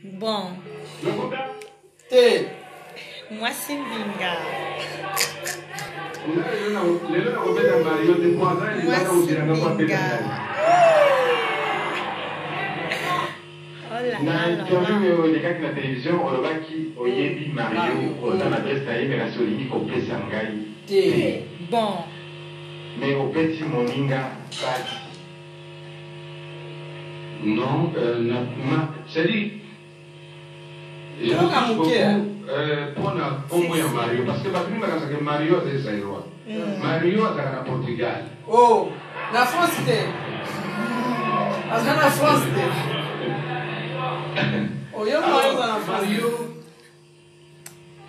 Bon. Moi, c'est Mbinga. Moi, c'est Mbinga. Oh là là. Les gars de la télévision, on va qui Oyebi Mario, dans l'adresse taille, mais la solide qu'on peut s'engager. Bon. Mais au petit Moninga, non, c'est-à-dire, je touche beaucoup pour moi Mario, parce que Mario, c'est ça, Mario, c'est à Portugal. Oh, la France, c'était. La France, c'était. Oh, il y a Mario dans la France.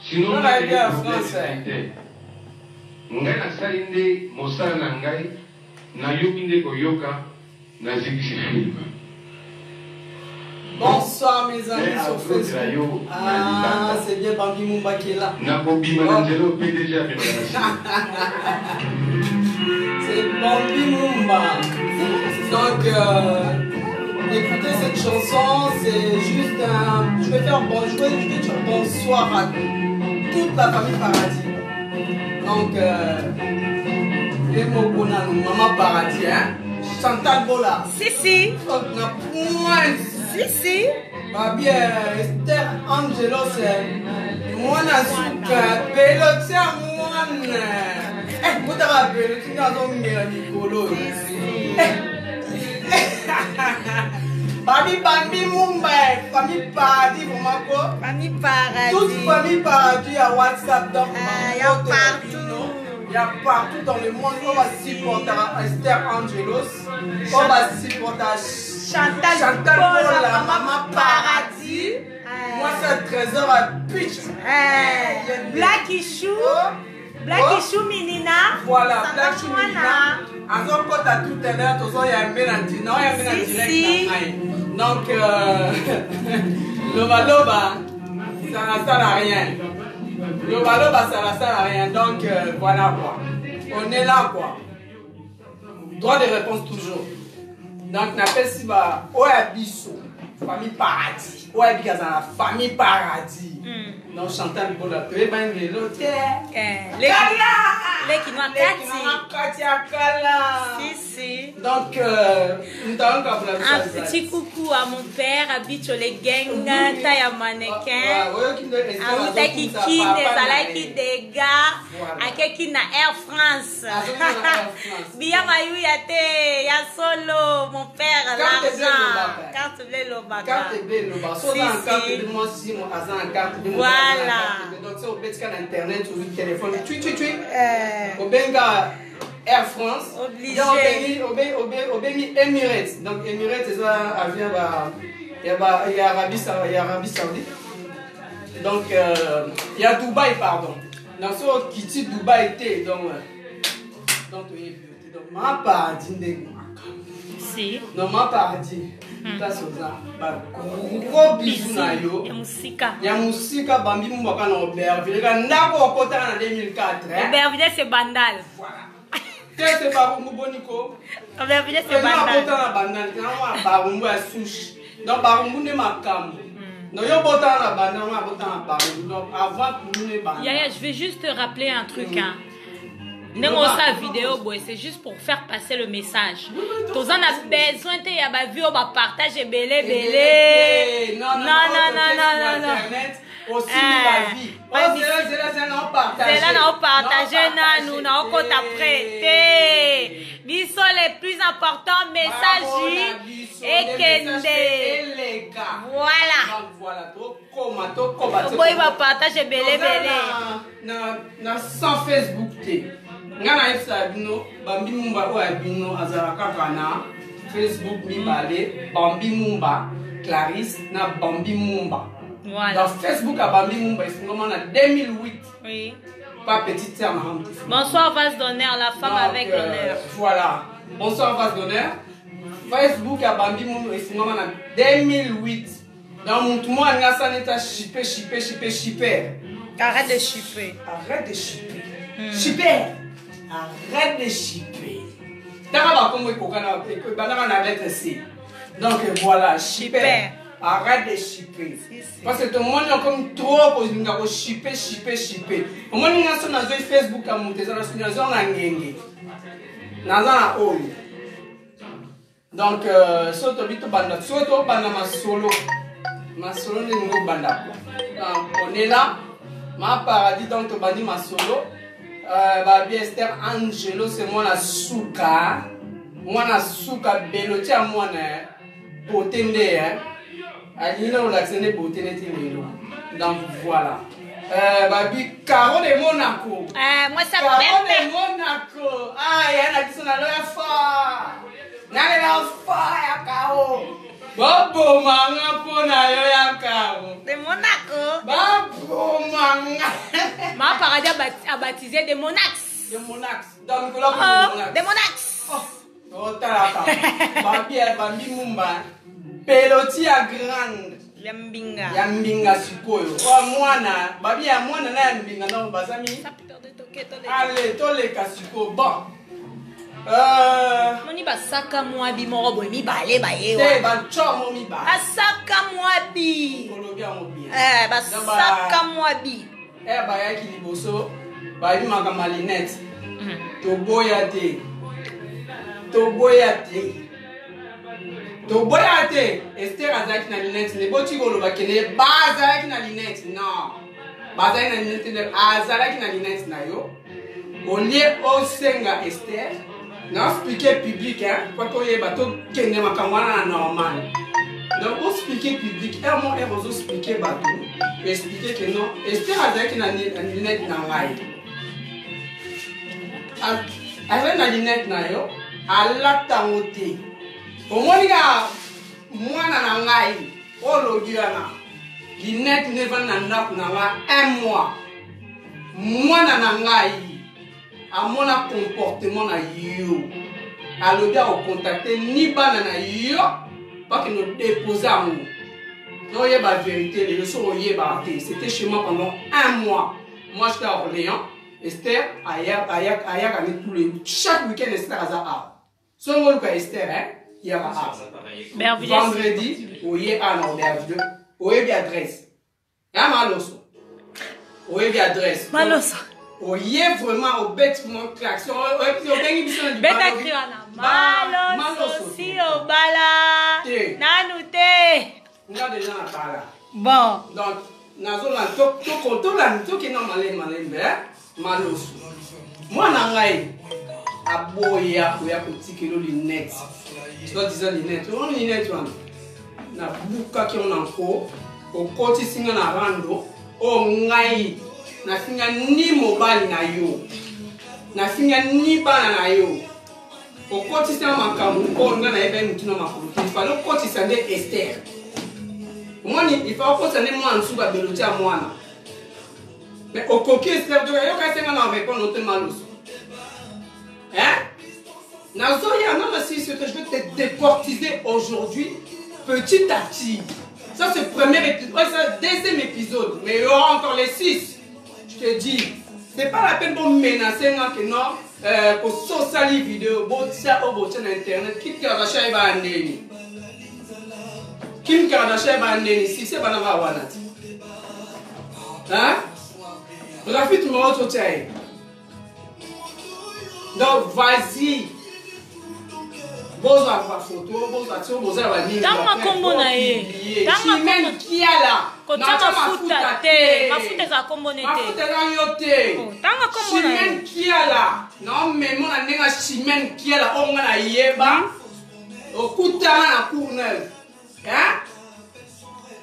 Sinon, on a été à France. Ngai na salinde mosala na ngai na yokinde koyoka na zikisi film. Bonsoir mes amis sur Facebook. Ah, c'est bien Bambi Mumba qui est là. Na kobima na nzelo PDG a bien. C'est Bambi Mumba. Donc écoutez cette chanson, c'est juste un. Je vais dire bonsoir à toute la famille Paradis. Donc, les mots qu'on a, Maman Paradis, hein? Chantal Bola. Si. Si. Babi, Esther Angelo, c'est moi, Nasuka, Pelotia, moi. Vous avez Pelotia, vous avez Nicolo. Bambi Mumba, famille Paradis, pour ma co. Famille Paradis. Toute famille Paradis à WhatsApp, donc il y a partout. Il y a partout dans le monde. On va supporter Esther Angelos. On va supporter Chantal Bola, Maman Paradis. Moi, c'est Trésor à Pitch. Black Issue. Black Issue Minina. Voilà, Black Issue Minina. Alors, quand tu as tout à l'heure, il y a un mélange. Non, il y a un mélange direct. Donc, Loba, ça ne sert à rien. Loba, ça ne sert à rien. Donc, voilà quoi. On est là quoi. Droit de réponse toujours. Donc, on appelle ça Oyabiso, famille Paradis. Oyabiso, famille Paradis. Donc, Chantal Bola, tu es bien l'autre. Les qui n'ont Si. Donc, nous avons un petit coucou à mon père, habite les gangs, taille à mannequin. À qui des gars, à qui na Air France. Bien maillou yate, ya solo, mon père, l'argent. Carte bleue Loba. Voilà. Donc, c'est au petit cas d'internet, ou du téléphone, tu. Au Benga Air France. Obligé. Au Emirates. Donc, Emirates, c'est un avion, il y a Arabie Saoudite. Donc, il y a Dubaï, pardon. Donc, ce qui dit Dubaï était. Donc, ma paradis. Si. Non, ma paradis. Gros bisous na yo. Ya musika Bambi Mumba kana Aubervilliers. Ndako okota na 2004. Aubervilliers c'est Bandal. Voilà. Qu'est-ce que Barumbu Boniko? Aubervilliers c'est Bandal. Okota na Bandal. Kana Barumbu ya sushi. Donc Barumbu ne makambo. Non, yo bota na Bandal, on bota na Barumbu. Donc avant pour nous Bandal. Yaya, je vais juste te rappeler un truc hein. Sa vidéo, c'est juste pour faire passer le message. Tous on a besoin de ya ba vu on va partager belé. Non. Aussi la vie. C'est là on partage nous na on compte après. Biso les plus importants messages et Kende. Voilà. Boy va partager belé. Na sans Facebook ngana Sabino Bambi Mumba o abino azaraka kana Facebook mi balé Bambi Mumba Clarisse na Bambi Mumba. Voilà. Dans Facebook à Bambi Mumba ils sont en 2008. Oui. Pas petite sœur. Bonsoir vase d'honneur, la femme donc, avec l'honneur. Voilà. Bonsoir vase d'honneur. Facebook à Bambi Mumba ils sont en 2008. Dans mon tout moi ngasa neta chipper. Arrête de chipper. Chipper. Arrête de chipper. Donc voilà, chipper. Arrête de shipper. Parce que tout le monde est comme trop pour shipper. Au moins, il y a sur Facebook à monter, sur donc, surtout ma solo. Ma solo n'est pas banda. On est là. Ma paradis, donc, tu bandi ma solo. Babi Esther Angelo, c'est moi la souka. Moi la souka, beloti à moi, beauté né. Alina, on a accéléré beauté né. Donc, voilà. Babi Caro de Monaco. Moi, ça Caro de Monaco. Ah, il y a qui sont à l'heure fort. N'a pas fort, ya Caro. Babo manga pona yo ya Caro. De Monaco. Babo manga. Ma paradis a baptisé de Monax. De Monax. Donc, là, de Monax. Oh, talata. Babi Mumba. Peloti à grande. Yambinga sikoyo. Oh, mwana. Babi ya mwana na yambinga na bazami. Allez, tole kasiko. Bon. Moni basaka mwabi moko boy mi bale baye wa. Ba chomo mi ba. Basaka mwabi. Kolobia mobi. Basaka mwabi. Ba ya ki liboso. Ba yi maka malinette. Toboya te. Toboya te. Esther azaki na linette. Ne boti koloba kene bazaki na linette. Non. Bazaki na linette. Azalaki na linette na yo. Au lieu au senga Esther. Non, expliquer public, hein. Quoi qu'on y ait bateau, qu'il n'y a pas normal. Donc, pour expliquer public, elle m'a expliqué bateau. Expliquer que non, Esther a dit qu'il y a une lunette dans l'ail. Avec la lunette, elle a tangoté. Au moins, il y a moi dans l'ail. Oh, le dieu, lunette ne va pas un mois. Moi dans l'ail. À mon comportement na yo à l'audio au contacter ni banana yo pas que nous déposer à nous non il y a la vérité les leçons c'était chez moi pendant un mois. Moi j'étais à Orléans. Esther ailleurs tous les chaque week-end Esther à Zaha son rôle que Esther hein il y a vendredi oye à l'auberge oye bien adresse ya maloso oye bien adresse maloso. Oye vraiment au bêtement klaxon beta kriana malo sosi obala nanu te nga déjà na bala bon donc nazo la to la to ki na malé be malo moi na ngai aboya ko ya ko tikelo linette so disant linette on linette wana na buka ki on anko o koti singa na rando o ngai na finga ni mobali na yo na finga ni bana na yo o koti sa makamu o nga na ebe mutuna makulu il fallait koti sa de Esther moni il faut koti sa ne mwana suba beloti a mwana mais o koki Esther de yo ka senga na répondre au malos hein na zoya non si ce que je veux te décortiser aujourd'hui petit à petit. Ça c'est le premier épisode, c'est le deuxième épisode, mais il y aura encore les 6. Je te dis, c'est pas la peine pour menacer que non, pour sortir les vidéos, pour ça au bout de internet, qui te rachète va en ligne. Kim Kardashian va en ligne, si c'est pas dans la wanat. Hein? Rafit me retrouve. Donc vas-y. Boza kwa photo, boza tio, boza wa nini. Tanga kombo na ye. Tanga kombo kiala. Kotama mafuta te. Mafuta za kombo nete. Mafuta na yote. Tanga kombo na ye. Chimen kiala. Non mais mon anenga chimen kiala onga na yeba. Okuta na cournel. Hein?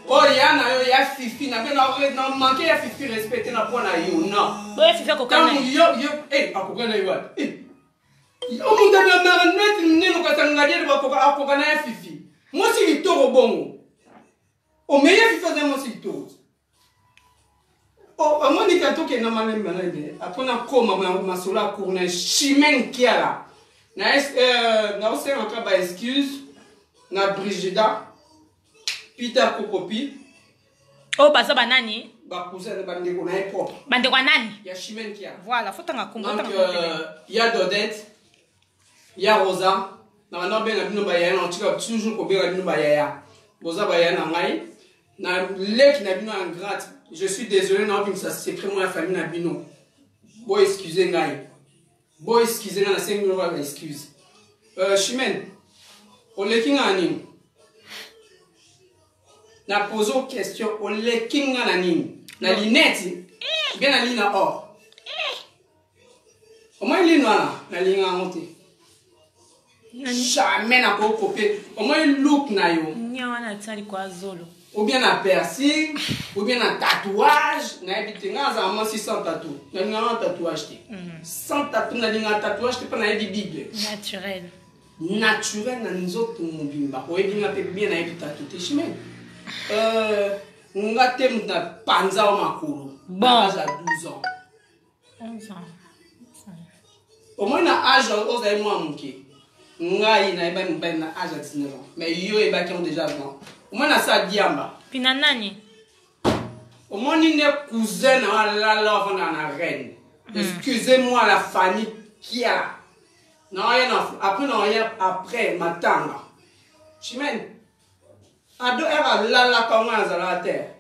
Oh yana yo ya fifi na be na manquer ya fifi respecter na pona yo non. Boya fifi ko kana. Yo akokana yo. On monte na marnet ni no katangadia ba ko na fifi. Moi si litoro bongo. O meilleur fifi de moi si litoro. Oh moi ni kanto ke na malade. Apona koma masola courne chimen kiala. Na ose encore ba excuse na Brigida Peter Kokopi. Oh basa banani? Ba cousin bande ko na epop. Bande kwa nani? Ya chimen kiala. Voilà, faut tanga kombo. Donc il y a Dodette. Il y a Rosa. Dans la bien la bino ba ya na tika toujours ko be la bino ba ya. Je suis désolé, non, ça c'est vraiment la famille Nabino. Bon, excusez, Ngai. Bon, excusez, na 5 000 €, excuse. Chimène, au leking anim. Na pose une question, au leking anim. Na linette, bien na ligne or. Au moins, il y a na ligne à monter. Jamais na pas copier. Au moins, il look na yo. Ou bien na piercing, ou bien na tatouage. Na ebite nga za mo 600 tatou. Na nga tatouage te. 100 tatou na linga tatouage te pa na ebi bible. Naturel. Naturel na nzoto mobimba. O ebi nga pe bien na ebi tatou te chimene. Nga te mta panza o makolo. Bon. À 12 ans. 11 ans. Au moins na âge oza e moi muke. Nga na eba mbena na âge 19 ans. Mais yo eba qui ont déjà grand. Au moins na sa diamba. Pina nani? Au moins ni ne cousin na la love na reine. Excusez-moi la famille qui a. Non rien après non rien après matanga. Chimène. Ado era la comme à la terre.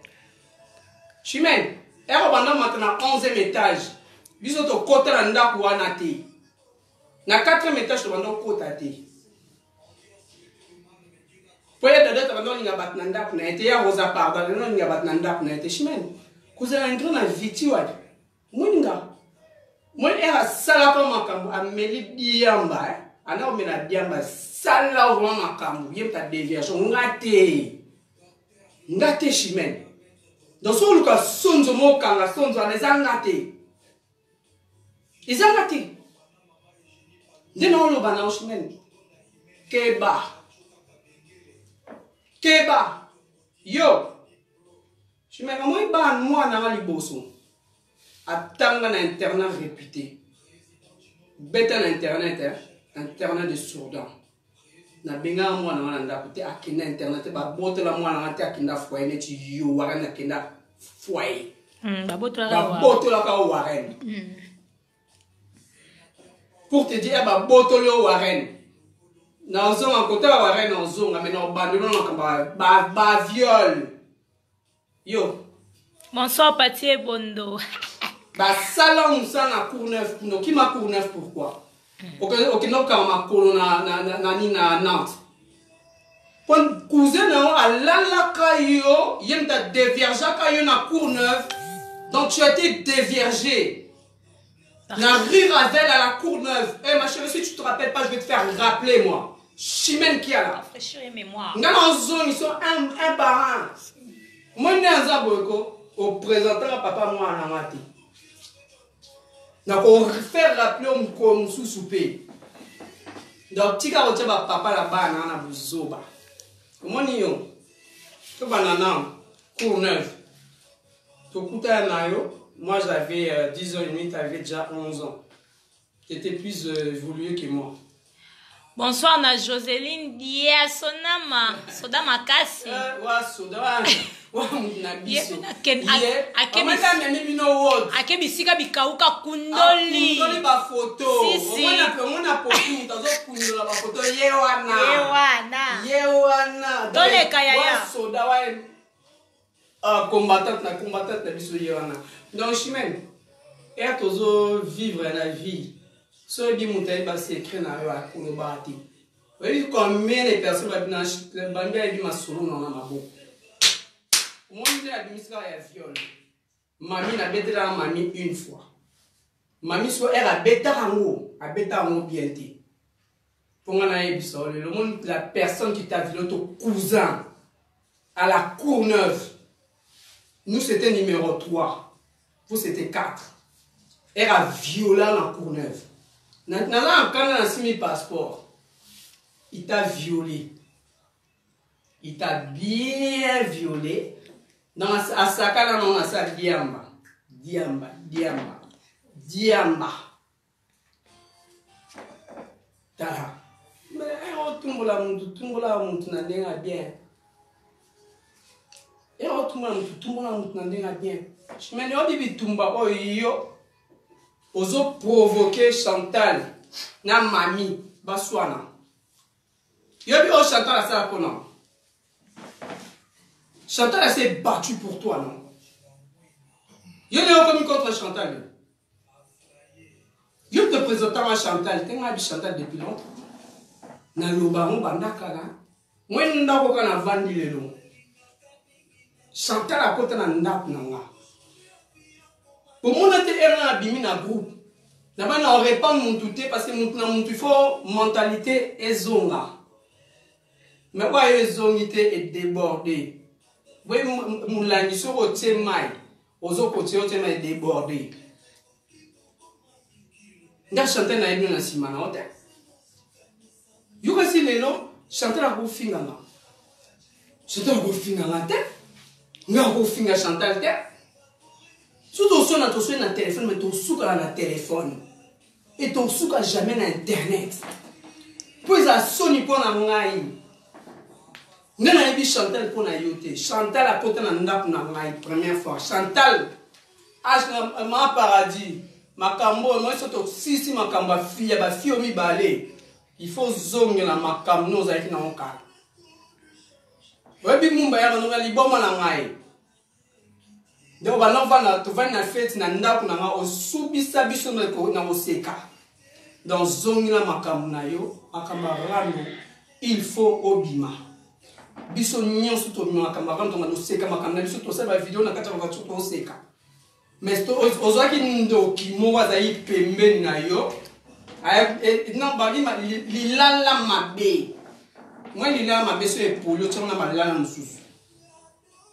Chimène, era banda maintenant 11e étage. Biso to côté na ndako wana te. Na 4e étage to banda côté te. Poye dada ta banda linga bat na ndako na ete ya rosa pardon na linga bat na ndako na ete Chimène. Kuza ngro na viti wa. Muninga. Moi era sala pa makambo ameli diamba. Ana omena diamba sala vraiment makambo. Yemta déviation ngate. Ngate Chimène. Dans son cas, sonzo mo kanga sonzo anezangate. Izangate. Ndeno lo bana Chimène. Keba. Keba. Yo. Chimène moi ban moi na liboso. Atanga na internet réputé. Beta na internet internet de sourdin. Na benga moi na ndako te akina internet ba botela moi na te akinda foyer ne ti yo wara na kinda foyer. Ba botela ka waren. Pour te dire ba botelo waren. Na zo en côté waren na zo nga mena bandelo na ba viol. Yo. Bonsoir Patie Bondo. Ba salon ça na Courneuve no qui ma Courneuve pourquoi? Ok, non, quand ma colonne na Nantes. Pour cousin à la caillou, il y a une dévierge caillou na Courneuve. Donc tu as été déviergé. Na rue Ravel à la Courneuve. Eh ma chérie, si tu te rappelles pas, je vais te faire rappeler moi. Chimène qui a là. Rafraîchir les mémoires. Dans la zone, ils sont un par un. Moi, je suis un zaboko. Au présentant papa moi à la matin. Donc on fait rappeler comme sous-soupé. Donc tika oche ba papa là-bas na buzoba. Comment ni yo? To banana Courneuve. To kuta na yo. Moi j'avais 10 ans et demi, tu avais déjà 11 ans. Tu étais plus évolué que moi. Bonsoir na Joseline Dia Sonama. Soda Makasi. Wa soda. Akebisika bikauka kundoli. Kundoli ba photo. Omona potu tazo kundola ba photo yewana. Yewana. Tole kaya. Soda wa combattant na biso yewana. Donc Chimène, et tozo vivre la vie. So di montagne ba secret na yo akolobati. Oui, combien de personnes va bien le bambia di masolo na maboko. Moi, je suis à viol. Mamie n'a bêté la mamie une fois. Mamie soit elle a bêté en haut bien été. Pour moi, le monde, la personne qui t'a violé, ton cousin, à la Courneuve. Nous, c'était numéro 3. Vous, c'était 4. Elle a violé la Courneuve. Quand on a signé le passeport, il t'a violé. Il t'a bien violé. Dans à Sakana, on a ça diamba. Tara. Mais on tombe la montu na denga bien. Et on tombe la montu na denga bien. Je me dis on dit tumba oh yo. Ozo provoquer Chantal na mami baswana. Yo bi o Chantal à ça kono. Chantal s'est battue pour toi, non? Je n'ai commis contre Chantal. Je te présente à Chantal. Tu as Chantal depuis longtemps. Na lobaron bandakala. Moi, je n'ai vendu le long. Chantal a côté na ndap nanga. Pour moi, on était un abîmé dans le groupe. D'abord, on répand mon touté parce que il faut mentalité et zonga. Mais quoi, les zonité est débordée. Oui, mon langue sur le thème, aux autres côtés, le thème est débordé. N'a chanté na ébène na simana ote. Yuka si lelo chanter la go finga nga. Chanter la go finga nga te. Nga go finga Chantal te. Surtout son attention na téléphone mais to souka na téléphone. Et to souka jamais na internet. Puis a soni pour na ngai. Nga na yebi Chantal pour na yote. Chantal a côté na ndap na ngai première fois. Chantal a ma paradis. Makambo, moi surtout si makamba fille ba fille mi balé. Il faut zonge na makam no za na onka. Webi mumba ya no li boma na ngai. Donc ba no va to va na fête na ndaku na nga osubisa biso na ko na oseka. Dans zonge na makam na yo, makamba rano, il faut obima. Biso nyonso to makamba rano to na oseka makam na biso to sa ba vidéo na kata ba to oseka. Mais ozwaki ndo kimowa za yi pembeni na yo non ba lilala mabe moi lilala mabe so epolo tsona balala mususu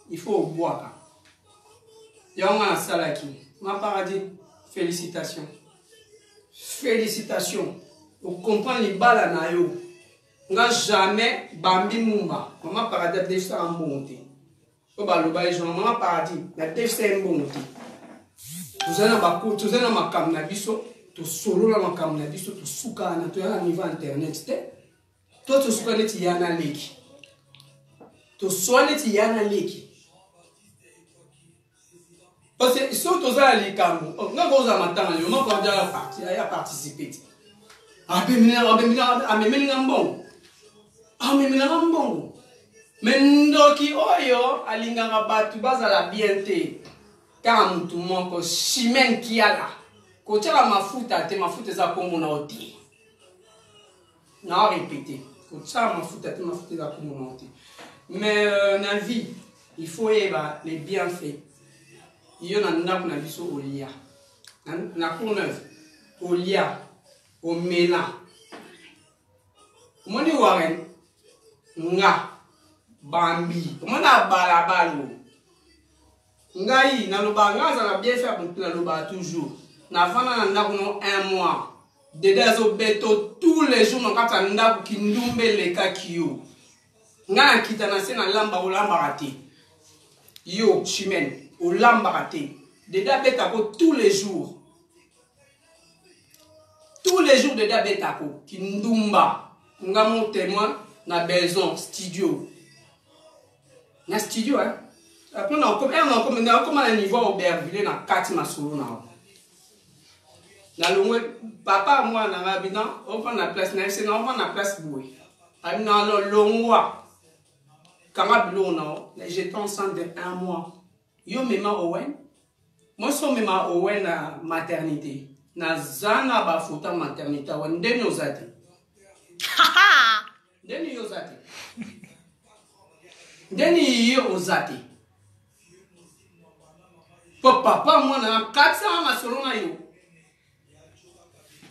il faut boire yonga na salaki ma paradis félicitations on comprend les balles na yo nga jamais bambi mumba mama paradis de ça en bonté o ba lo ba les gens mama paradis la def c'est en bonté. Tous les gens makam na biso, to solo la makam na biso, to souka na to ya niveau internet te. Toi to souka net yana leki. To soa net yana leki. Parce que si to za li kamu, nga go za matanga yo, ma ko ja parti, ya participer. Amemina mbongo. Amemina mbongo. Mendoki oyo alinga batu bazala bien te. Car mutu moko chimène kiala ko tshela mafuta te mafuta za ko mona oti na répéter ko tshela mafuta te mafuta za ko mona oti mais na vie il faut eba les bienfaits yo na ndaku na biso olia na ko neuf olia o mena moni waren nga bambi mona balabalo ngai na loba ngaza na bien faire pour la loba toujours na vana na ndako no 1 mois de dezo beto tous les jours na kata ndako kindumbe le kakio nga kita na se na lamba o lamba raté yo chimène o lamba raté de da beta ko tous les jours de da beta ko kindumba nga mon témoin na maison studio na studio hein. Après, on a comme un niveau Aubervilliers dans 4 masolo. Papa, moi, on a on prend la place, on prend la place bouée. On a le long mois. J'étais enceinte de 1 mois. Yo, même Owen. Moi, je suis même Owen à maternité. Na zana ba fota maternité. On demi aux athées. Demi aux athées. Demi aux athées. Papa, moi, on a 400 masolo na yo.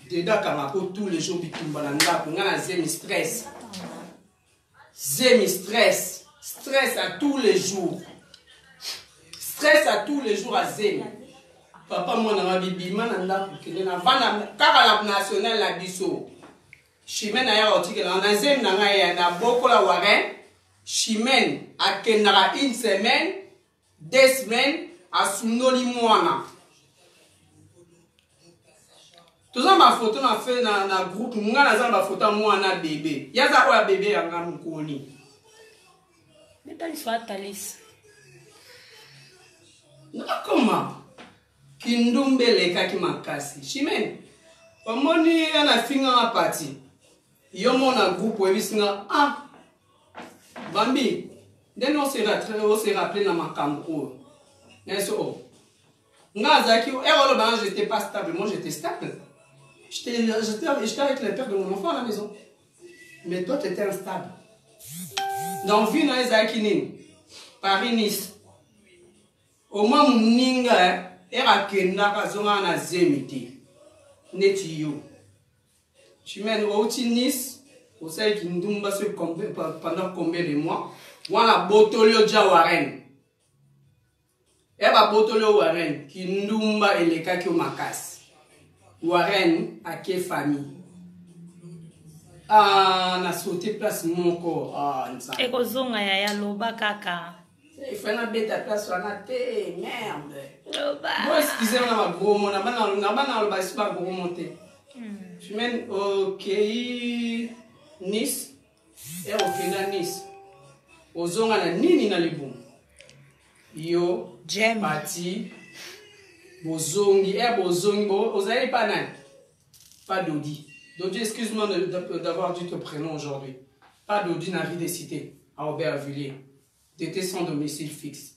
Deda kamako tous les jours bitumba na ndako ngana zemi stress. Zemi stress. Stress à tous les jours. Stress à tous les jours à zemi. Papa, moi, on a bibi man na ndako kende na vana kaka la national la biso. Chimène na ya otike na zemi na ngai na boko la waren. Chimène a kendara 1 semaine, 2 semaines. Asunoli mwana. Tous ma photo na fait na groupe nga na zamba photo mwana bébé. Yaza kwa bébé yanga mukoni. Meta liswa talis. Nakoma. Kindumbe leka ki makasi. Chimène. Omoni ana finga na party. Yo mona groupe webisinga Bambi. Dès on s'est rappelé dans ma campo. J'étais pas stable, moi j'étais stable. J'étais avec le père de mon enfant à la maison. Mais toi tu étais instable. Dans la ville, dans les Akinin, Paris-Nice, au moins mon ninga, era kenda zonga na zemiti. Netiyo. Je mène au Nice, au sein qui nous pendant combien de mois. Voilà, Botolio Jawaren. Eba Botolio Waren, qui ndumba eleka ki makas. Waren a quelle famille? Ah, na sauté place mon corps. Ah, nsa. Et kozonga ya loba kaka. Il fait na bête à place sur la tête, merde. Loba. Moi, excusez-moi, ma gros mon, na bana loba c'est pas gros monter. Je mène ok Nice. Et ok na Nice. Ozonga na nini na libum. Yo, Jem. Parti, Bozongi, Bozongi, vous n'avez pas nan. Pas Dodi. Dodi, excuse-moi d'avoir dit ton prénom aujourd'hui. Pas Dodi n'a vie de cité à Aubervilliers. Tu étais sans domicile fixe.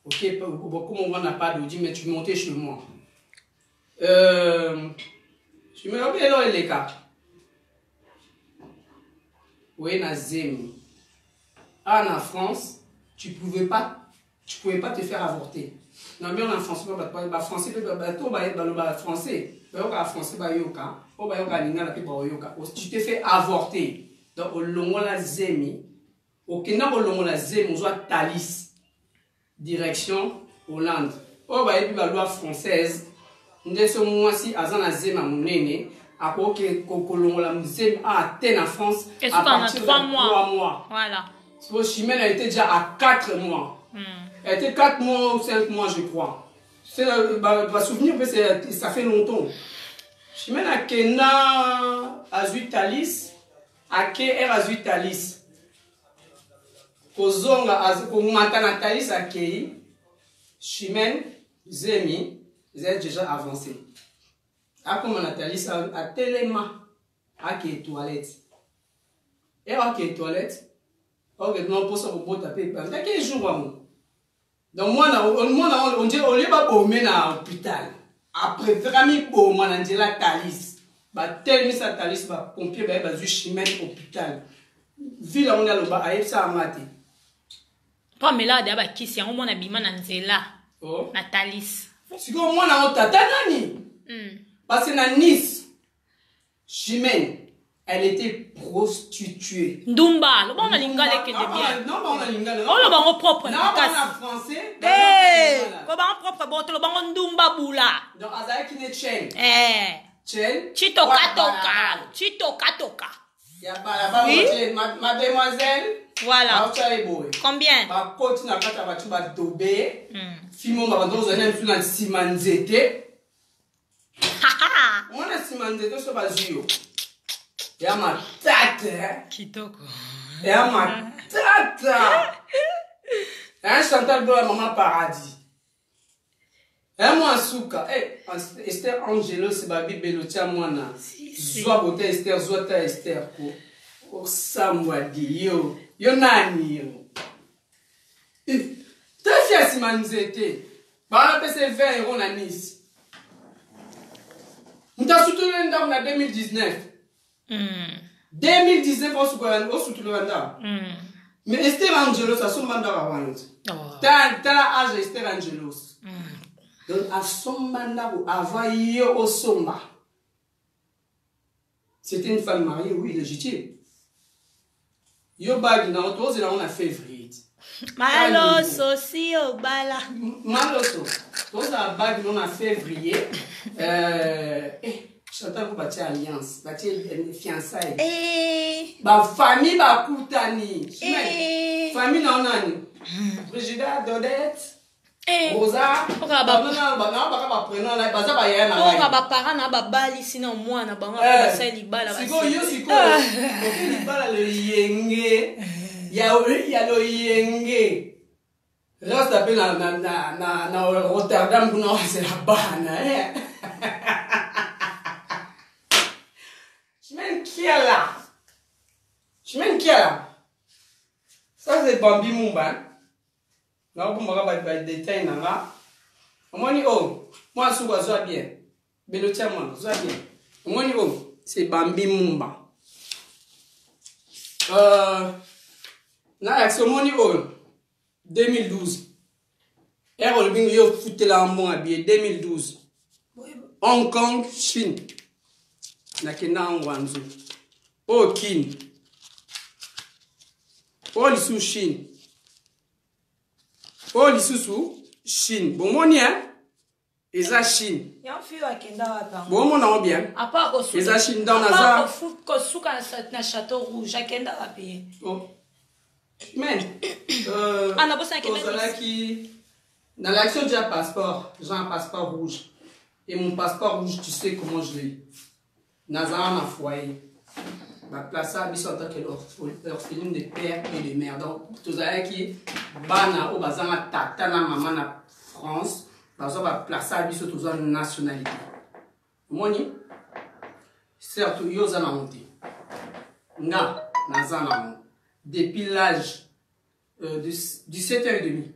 Ok, comme on n'a pas Dodi, mais tu montais chez moi. Je me rappelle là, les cas. Oui, Nazemi. En France, tu pouvais pas te faire avorter. Non, mais en France, français, tu te fais avorter. Donc, au long la zemi, au Kenya, au long la zemi, on doit Thalys, direction Hollande. Oh, bah, et puis la loi française, nous sommes moi si azan la zemi à mon aîné, à quoi que la zemi a atteint en France à partir de 3 mois. Voilà. Son chimène a été déjà à 4 mois. Elle était 4 mois ou 5 mois, je crois. C'est le souvenir, ça fait longtemps. Chimène a Kena Azui Thalys, a K.R. Azui Thalys. Kozonga, Koumantana Thalys a Kei. Chimène, Zemi, ils ont déjà avancé. A comme Thalys a Téléma, a Kei toilette. Et a Kei toilette. Ok, non, pour ça, on peut taper. Quel jour, donc, moi, on dit, on est pas au l'hôpital. Après, vraiment, on a dit la Thalys. Tel mis sa Thalys, pompier, du chimène hôpital. Ville, on a le bas, aïe, ça a maté. Pas mais là, d'abord, qui c'est un bon habillement dans Zela. La Thalys. C'est comme moi, on a tata nani. Parce que dans Nice, chimène. Elle était prostituée. Ndumba, le bon lingale qui est bien. Non, bon lingale. On le bon propre. Non, bon français. Eh, comment propre bon le bon ndumba boula. Donc azai qui ne chaîne. Chaîne. Chitoka toka. Chitoka toka. Ya ba mademoiselle. Voilà. Combien? Ba coach na kata ba tu ba dobe. Fimo ba ndo zana mtu na simanzete. On a simanzete so ba zio. Et à ma tata. Kitoko. Et à ma tata. Et un Chantal Blanc, maman paradis. Et moi, Souka. Esther Angelo, c'est Babi Belotia, moi, na. Zoa Bote Esther, Zoata Esther, ko. Oh, Samwadi, yo. Yo nani, yo. T'as fait à Simanzete. Bah, on a passé 20 € à Nice. On t'a soutenu en 2019. 2019 on soutient le mandat. Mais Esther Angelos a son mandat avant. T'as l'âge Esther Angelos. Donc à son mandat avant au somba. C'était une femme mariée, oui, légitime. Yo bag na otoze na on février. Maloso si o bala. Maloso. Toza bag na février. Chantal pour bâtir alliance, bâtir fiançailles. Ma famille va coutani. Famille non nani. Brigida, Dodette, Rosa. On va parler na babali sinon moi na bango ba sali bala ba. Siko yo siko. Okeli bala le yenge. Ya lo yenge. Reste appelé na Rotterdam pour nous c'est la banane. Je mène qui est là? Ça c'est Bambi Mumba. Non, pour moi, je vais détailler là. Moi, moi, je suis bien. Belotia, moi, je suis bien. Moi, c'est Bambi Mumba. L'action Moni 2012. Errol Bing yo fouté la en habillé 2012. Hong Kong, Chine. Nakena Wanzu. Oh Kin. Oh l'issue Chine. Oh l'issue Chine. Bon mon hein. Eza Chine. Ya fi wa kenda wapa. Bon mon non bien. Apa ko su. Eza Chine dans Apa Naza. ko fu ko su ka na Château Rouge akenda wapi. Oh. Men. Ah na bosa kenda. Dans l'action, j'ai un passeport. J'ai un passeport rouge. Et mon passeport rouge, tu sais comment je l'ai. Nazara m'a foyer. Ma place à Bissau en tant qu'orpheline de père et de mère. Donc, tout ça qui bana au bazar tata na maman na France. Bazar va placer à Bissau tout ça nationalité. Moni, certes, yoza na monté. Na, nazara na depuis l'âge de 17h30.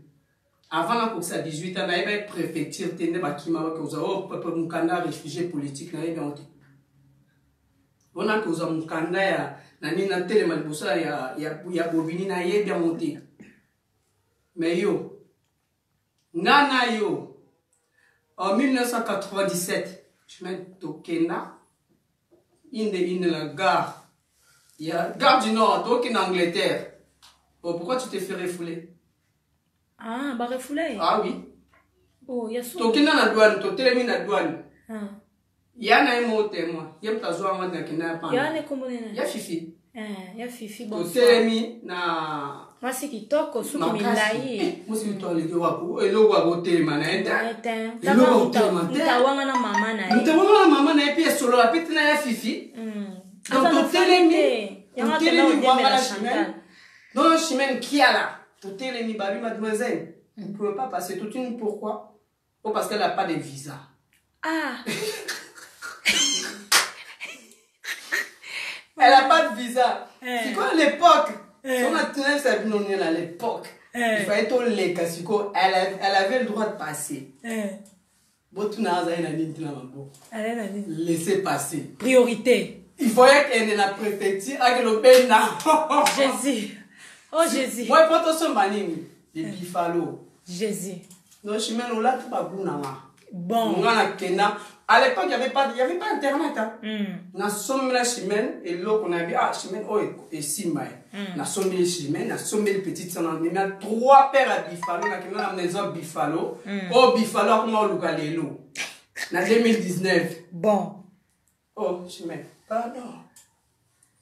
Avant pour ça 18 ans, il y avait préfecture, il y avait un réfugié politique. On a causé un candidat, il y a Bobini, il y a monté. Mais yo, Nana yo, en 1997, je mets au Kenya, in la gare. Il y a gare du Nord, donc en Angleterre. Oh, pourquoi tu t'es fait refouler? Ah, bah refoulé. Ah oui. Oh, il y a ça. Tu es dans la douane, tu es dans la douane. Il y a un mot témoin. Il y a un zoa moi dans kina pa. Il y a un comment il y a Fifi. Il y a Fifi bon. Tu es na moi c'est qui toko su qui milai. Moi c'est toi le gwa ko elo gwa go témoin na eta. Kama mtawanga na mama na. Mtawanga na mama na puis solo la petite na Fifi. Donc tu es la chemin. Dans le chemin qui a là. Tout est mis babi mademoiselle. Vous ne pouvez pas passer toute une pourquoi? Oh, parce qu'elle n'a pas de visa. Ah. Elle n'a pas de visa. C'est quoi l'époque? Son attendait sa vie à l'époque. Il fallait tout les cas. Elle avait le droit de passer. Bon, tu n'as rien à dire. Laissez passer. Priorité. Il fallait qu'elle ait la préfecture avec le Bénin. Jésus. Oh Jésus. Moi, pas tout ce manning. Les bifalo. Jésus. Donc, je suis même là, tout va bon. Bon. À l'époque, il n'y avait pas Internet. Nous sommes là, chimène, et là, on a vu, ah, chimène, oh, et Simba. Nous sommes les chimènes, nous sommes les petites sœurs. Il y a 3 pères à Bifalo, nous avons la maison Bifalo. Oh, Bifalo, comment on l'a lu? En 2019. Bon. Oh, chimène, pardon.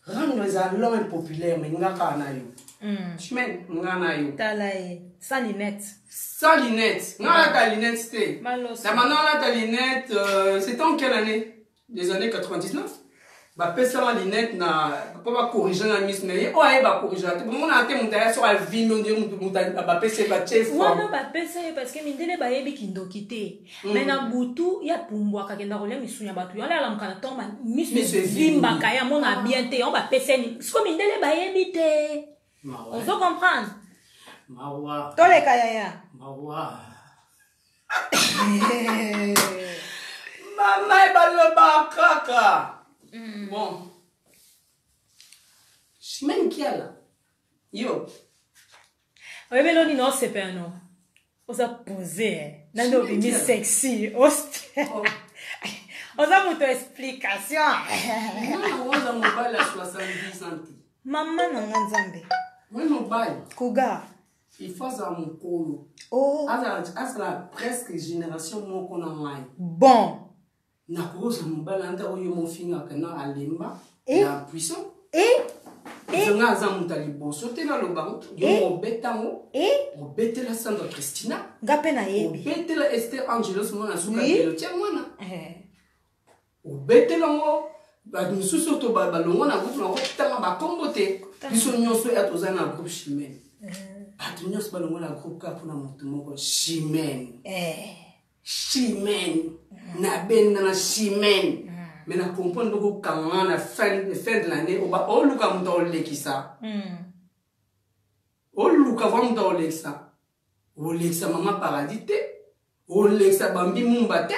Rendre les allons impopulaires, mais nous n'avons chimène, nous n'avons pas. Sans lunettes. Sans lunettes. Non, là, ta lunette, c'était. Là, maintenant, là, ta lunette, c'était en quelle année? Des années 99? Bah, ça, ma lunette, n'a pas corriger la mise, mais oh, elle va corriger. Bon, on a été monté sur la vie, on dit, bah, c'est pas chef. Ouais, non, bah, c'est parce que mindele ba yebi kindo kité. Mais na butu, ya pumbwa kakenda rolia misunya batu. Yale ala mkana tomba, misu vimba kaya, mon a bien te, on va pese ni. Sko mindele ba yebi te. On veut comprendre. Mawa. Tole kaya. Mawa. Maman est le bakaka. Bon. Chimène qui est là? Yo. Oui, mais l'on non c'est pas non. On a posé. Nando bimi sexy. Hostie. On a mon explication. On a mon bail à 70 ans. Maman n'a pas nzambe. Oui, mon bail. Kuga. Il faut ça mon colo. Oh. Asala presque génération mon qu'on a mai. Bon. Na cause mon bail anta oyo mon finga kana alemba. Na puissant. Zonga zamu taliboso te na lobango. Yo betango. O betela Sandra Christina. Ngape na yebi. O betela Esther Angelos mona suka kelo tia mwana. O betela ngo ba nususu to ba longo na groupe na ko tanga ba kombote. Biso nyonso ya tozana na groupe chimene. Batu nyonso ba longo na groupe ka pona moto moko chimene. Chimene. Na benda na chimene. Mais na comprendre que quand à fin de l'année, on va luka muto leki ça. Luka vamta Olexa. Olexa maman paradis te. Olexa bambi mumba te.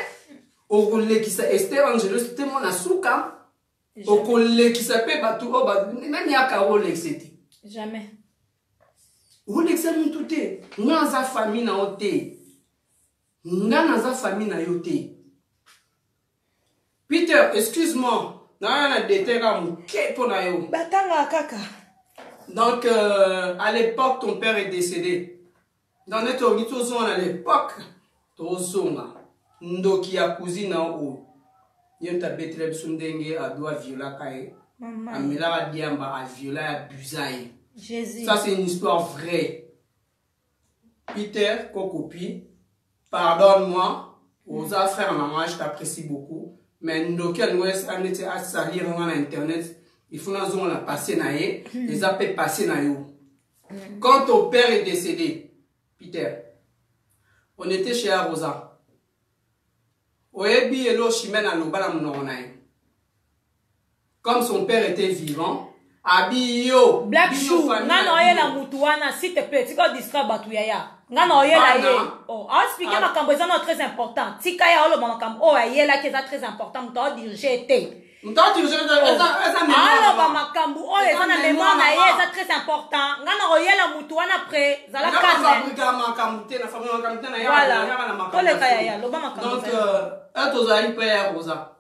Olexa Esther Angelos te mon asuka. Olexa pe batu même yaka Olexa te. Jamais. Olexa muntu te. Naza famille na ote. Naza famille na yote. Peter, excuse-moi. Na détail pour na yo. Batanga kaka. Donc, à l'époque, ton père est décédé. Dans notre organisation, à l'époque, Tozonga, Ndoki a cousine en haut. Yenta Betreb Sundenge a doit violer Kaye. Amela Diamba a violé à Buzaï. Jésus. Ça, c'est une histoire vraie. Peter, Kokopi, pardonne-moi. Aux frères, maman, je t'apprécie beaucoup. Mais Ndoki a nous à salir dans Internet. Il faut nous la passer naïe, les appels passer naïe. Quand ton père est décédé, Peter, on était chez Arosa. Oebi elo chimène à l'obala mononaï. Comme son père était vivant, Abi yo. Black Shoe, ngano ye la mutuana, s'il te plaît, tu vas discuter batuyaya. Ngano ye la ye. Oh, expliquer ma camboisano très important. Tika ya olo ma cambo, oh ye la qui est très important, m'ta diriger te. M'ta diriger alors ba makambu, oh les gens na mémoire na ye, c'est très important. Ngano ye la mutuana après, za la canne. Ma cambuté, la famille ma cambuté na ya. Voilà. Oh le kaya ya, lo ba makambu. Donc, atozali père Rosa.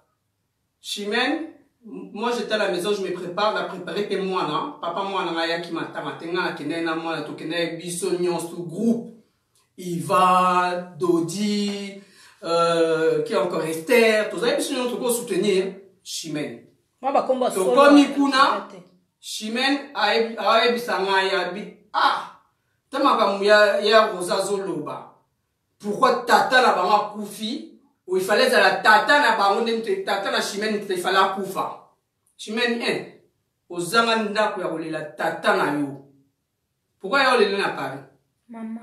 Chimène. Moi j'étais à la maison, je me prépare, la préparer que moi là, papa moi na ya qui m'attend, matenga qui n'est na moi là, tout qui n'est bisognon sous groupe, Iva, Dodi, qui est encore Esther, tout ça, bisognon tout pour soutenir Chimène. Moi bah combat solo. Comme Ikuna, Chimène a bisanga ya bi tellement comme ya Rosa Zoloba. Pourquoi tata na banga koufi? Où il fallait la tata na bango de tata na Chimène il fallait kufa. Chimène aux amanda ko ya la tata na yo. Pourquoi yo le na Paris? Maman.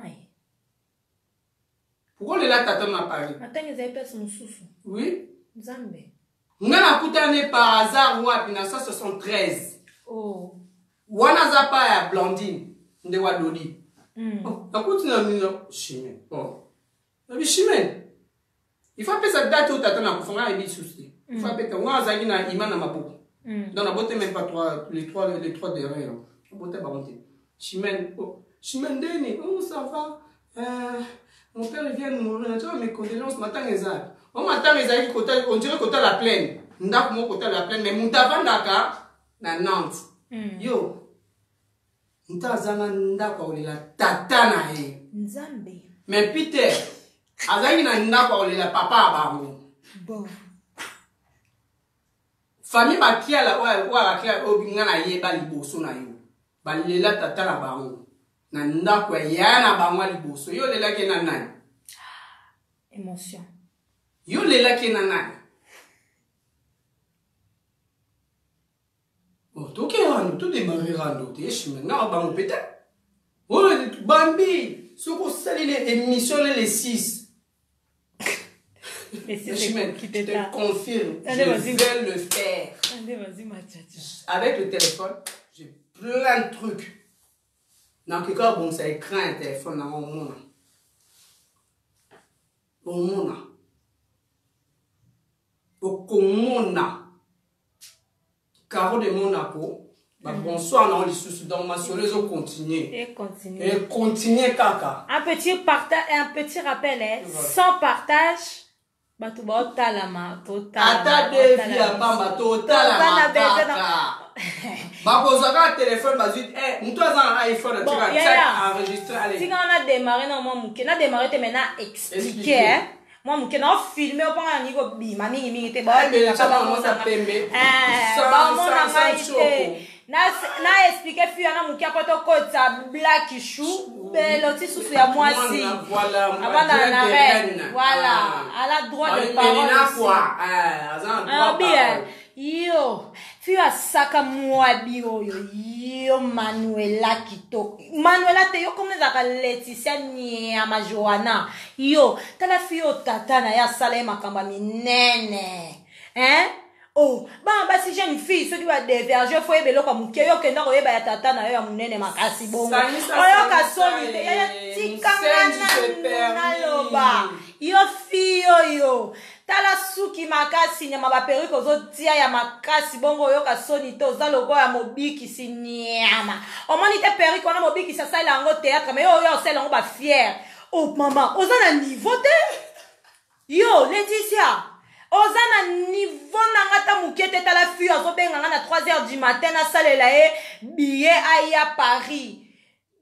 Pourquoi le la tata na Paris? Attends, ils avaient personne sous. Oui. Zambé. Ngana kutane par hasard ou en 1973. Oh. Wana zapa ya Blondine de Wadoli. Na kutina mino Chimène. Oh. Na Chimène. Il faut appeler cette date où tu attends pour faire un souci. Il faut appeler on a zagi na imana maboko. Dans la beauté même pas les trois derrière. Beauté baronté. Chimène Deni, oh ça va. Mon père vient de mourir. Tu vois mes condoléances matin les arbres. On m'attend les arbres on dirait côté la plaine. Ndak mo côté la plaine mais mutava ndaka na Nantes. Yo. Mutazana ndaka la tata na ye. Nzambe. Mais Peter azali na ndako olela papa bango. Bon. Famille bakia la wa bakia obinga na ye ba liboso na yo. Ba lela tata la bango. Na ndako ya na bango liboso. Yo lela ke na nani? Émotion. Yo lela ke na nani? Oh, to ke rando, to démarrer rando, te chimé na bango peut-être. Oh, Bambi, soko sali les émissions les 6. Mais c'est je te confirme, je vais le faire. Avec le téléphone, j'ai plein de trucs. Dans le cas, bon, ça écran un téléphone dans mon monde. Au monde. Au monde. Caro de Monaco. Bonsoir, non, les sous dans ma soleil, on continue. Et continue. Et continue, caca. Un petit rappel, hein. Sans partage. Batu ba talama total. Ata devi abamba total kaka. Bakozaka téléphone bazut mtu azana iPhone tu enregistrer aller. Si on a démarré non moi muke na démarré te maintenant expliquer moi muke na filmer au pas niveau bima mingi te ba mais ça va moi ça pembe. Na expliquer fille na muke apoto kota Black Shoe belo ti susu ya mwasi. Voilà, na reine. Voilà, elle a droit de parole. Bien. Yo, fille a saka mwabi yo Manuela kito. Manuela te yo comme za Laetitia ni ama Joanna. Yo, tala fille o tata na ya sala makamba minene. Hein? Oh, si j'ai une fille, ceux qui va déverger, il faut y aller au Kamuke, yo kenda ko yeba ya tata na yo ya munene makasi bongo. Oyo ka soni te ya tikanga na loba. Yo fille yo. Tala suki makasi nyama ba perruque ozo tia ya makasi bongo yo ka soni te oza logo ya mobiki si nyama. Omoni te perruque ona mobiki sa sala yango théâtre mais yo sala yango ba fier. Oh maman, oza na niveau te. Yo, Laetitia. Oza na niveau nangata mukete tala fille azo benga na 3h du matin na salela e billet à Paris.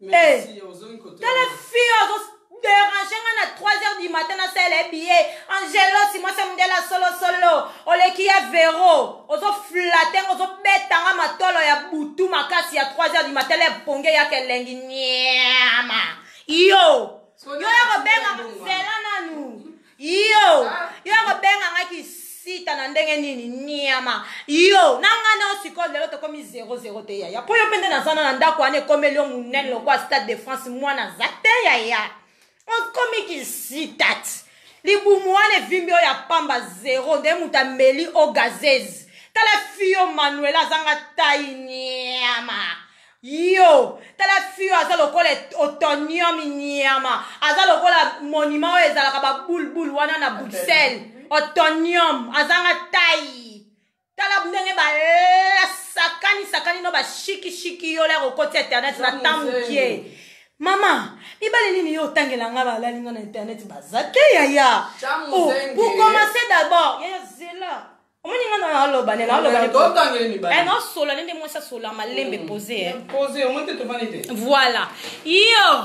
Merci, tala fille azo déranger na 3h du matin na salela billet. Angelo si moi c'est mundela solo. Oleki ya Vero. Ozo flatter ozo betanga matolo ya butu makasi ya 3h du matin le ponge ya kelengi nyama. Yo ya benga zela nanu. Yo benga ngaki sita na ndenge nini nyama. Yo nanga na siko lelo to komi 0-0 te ya. Po yo pende na sana na ndako ane komeli yo munene lo kwa Stade de France mwana zate ya. On komi ki sitat. Libu mwane vimbi yo ya pamba 0 nde mutameli o gazez. Tala fiyo Manuela zanga tai nyama. Yo, tala fiyo aza lokola otonium nyama. Aza lokola monument o ezalaka ba bulbul wana na Bruxelles. Otonium azanga tai. Tala ndenge ba sakani no ba shiki yo le kokoti internet na tamkie. Mama, ibale nini yo tangela nga ba lalinga na internet bazate ya. Oh, pour commencer d'abord, ya zela. Non solo nende moi ça solo malembe posé au moins te vanité. Voilà yo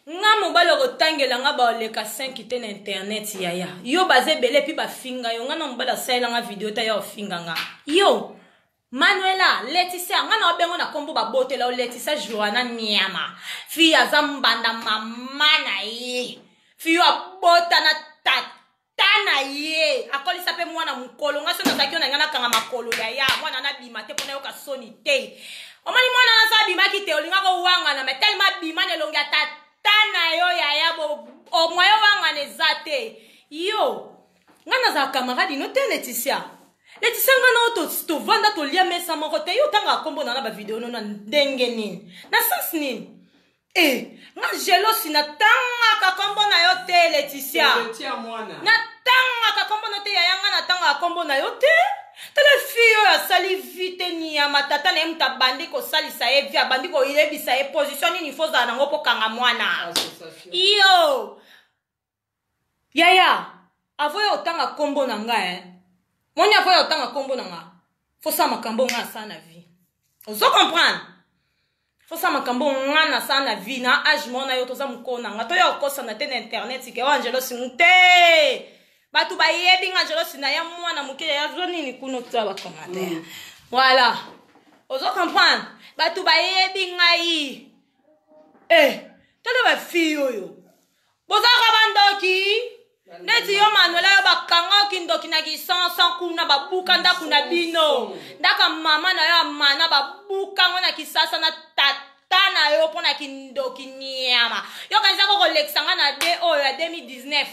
nga mobalo kotangela nga ba leka 5 te na internet yaya yo baze bele pi ba finga yo nga na mobala saela nga video ta ya finga nga yo Manuela Laetitia nga na obengo na kombo ba botela o Laetitia Joana nyama fi azambanda mama na ye fi yo abota na tana ye akolisa pe mwana mukolo nga sona zakyo na ngana kanga makolo ya mwana na bima te pona yo ka soni te omani mwana na sa bima ki te olinga ko wanga na metelma bima ne longa tana yo ya bo o moyo wanga ne zate yo ngana za camarade no te Laetitia nga na to vanda to lia mesa moko te yo tanga kombo na ba video no na ndenge nini na sens nini nga jealousy na tanga kakombo na yo te Laetitia. Na tanga kakombo na te ya yanga na tanga kakombo na yo te. Tala fiyo ya sali vite ni ya matata na mta bandi ko sali sa e via bandi ko ilebi sa e position ni foza na ngopo kanga mwana. Iyo. Yaya, avoya otanga kombo na nga Moni avoya otanga kombo na nga. Fosa makambo nga sana vie. Ozo comprendre? Fosa makambo ngana sana vie na age mona yo toza mukona nga to yo kosa na te na internet ke Angelo sinute batu ba yebi Angelo sina ya mwana mukile ya zoni ni kuno tsa ba commentaire voilà ozo comprendre batu ba yebi ngai tole ba fiyo yo boza ka bandoki neti yo Manuela yo bakanga kindoki na kisansa kuna babuka ndaku na bino ndaka mama na yo mana babuka ngona kisasa na tata na yo pona kindoki nyama yo kanza ko koleksa ngana de o ya 2019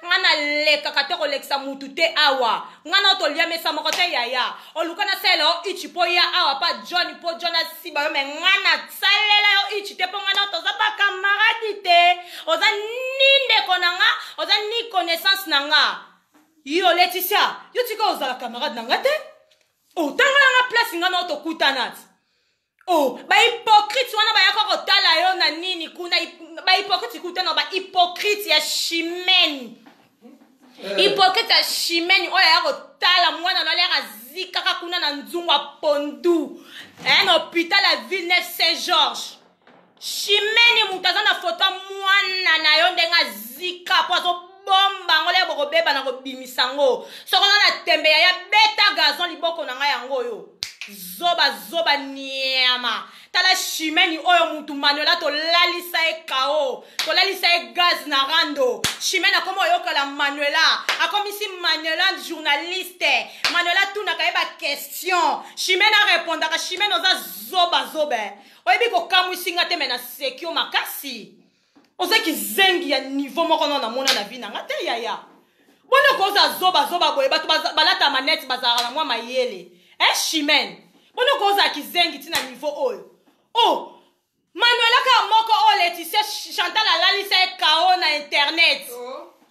ngana leka kate koleksa mutu te awa ngana to lia mesa moko te yaya oluka na selo ichi po ya awa pa John po Jonas siba yo me ngana salela yo ichi te po ngana to za ba camarade te oza ninde konanga oza ni connaissance nanga yo Laetitia yo tika oza la camarade nanga te o tanga nga place ngana to kutanat oh ba hypocrite wana ba yako kotala yo na nini kuna ba hypocrite kutana ba hypocrite ya shimeni hypocrite ya shimeni oya yako tala mwana na lera zika kuna na nzungwa pondu un hôpital à Villeneuve Saint-Georges shimeni mutaza na foto mwana na yo ndenga zika po azo bomba ngole boko beba na ko bimisango soko na tembe ya beta gazon liboko na nga yango yo zoba nyama tala shimeni oyo mutu Manuela to lalisa e kao to lalisa e gaz na rando shimeni akomo yokola Manuela akomisi Manuela journaliste Manuela tuna kaeba question shimeni a répondre ka shimeni oza zoba oyebi ko kamwisinga te mena sekio makasi oza ki zengi ya niveau moko na mona na vie na ngate yaya Bono koza zoba boye batu balata manette bazara na mwa mayele. Chimène. Bono koza kizengi tina niveau oyo. Oh, Manuela ka moko o Laetitia Chantal alalisa kao na internet.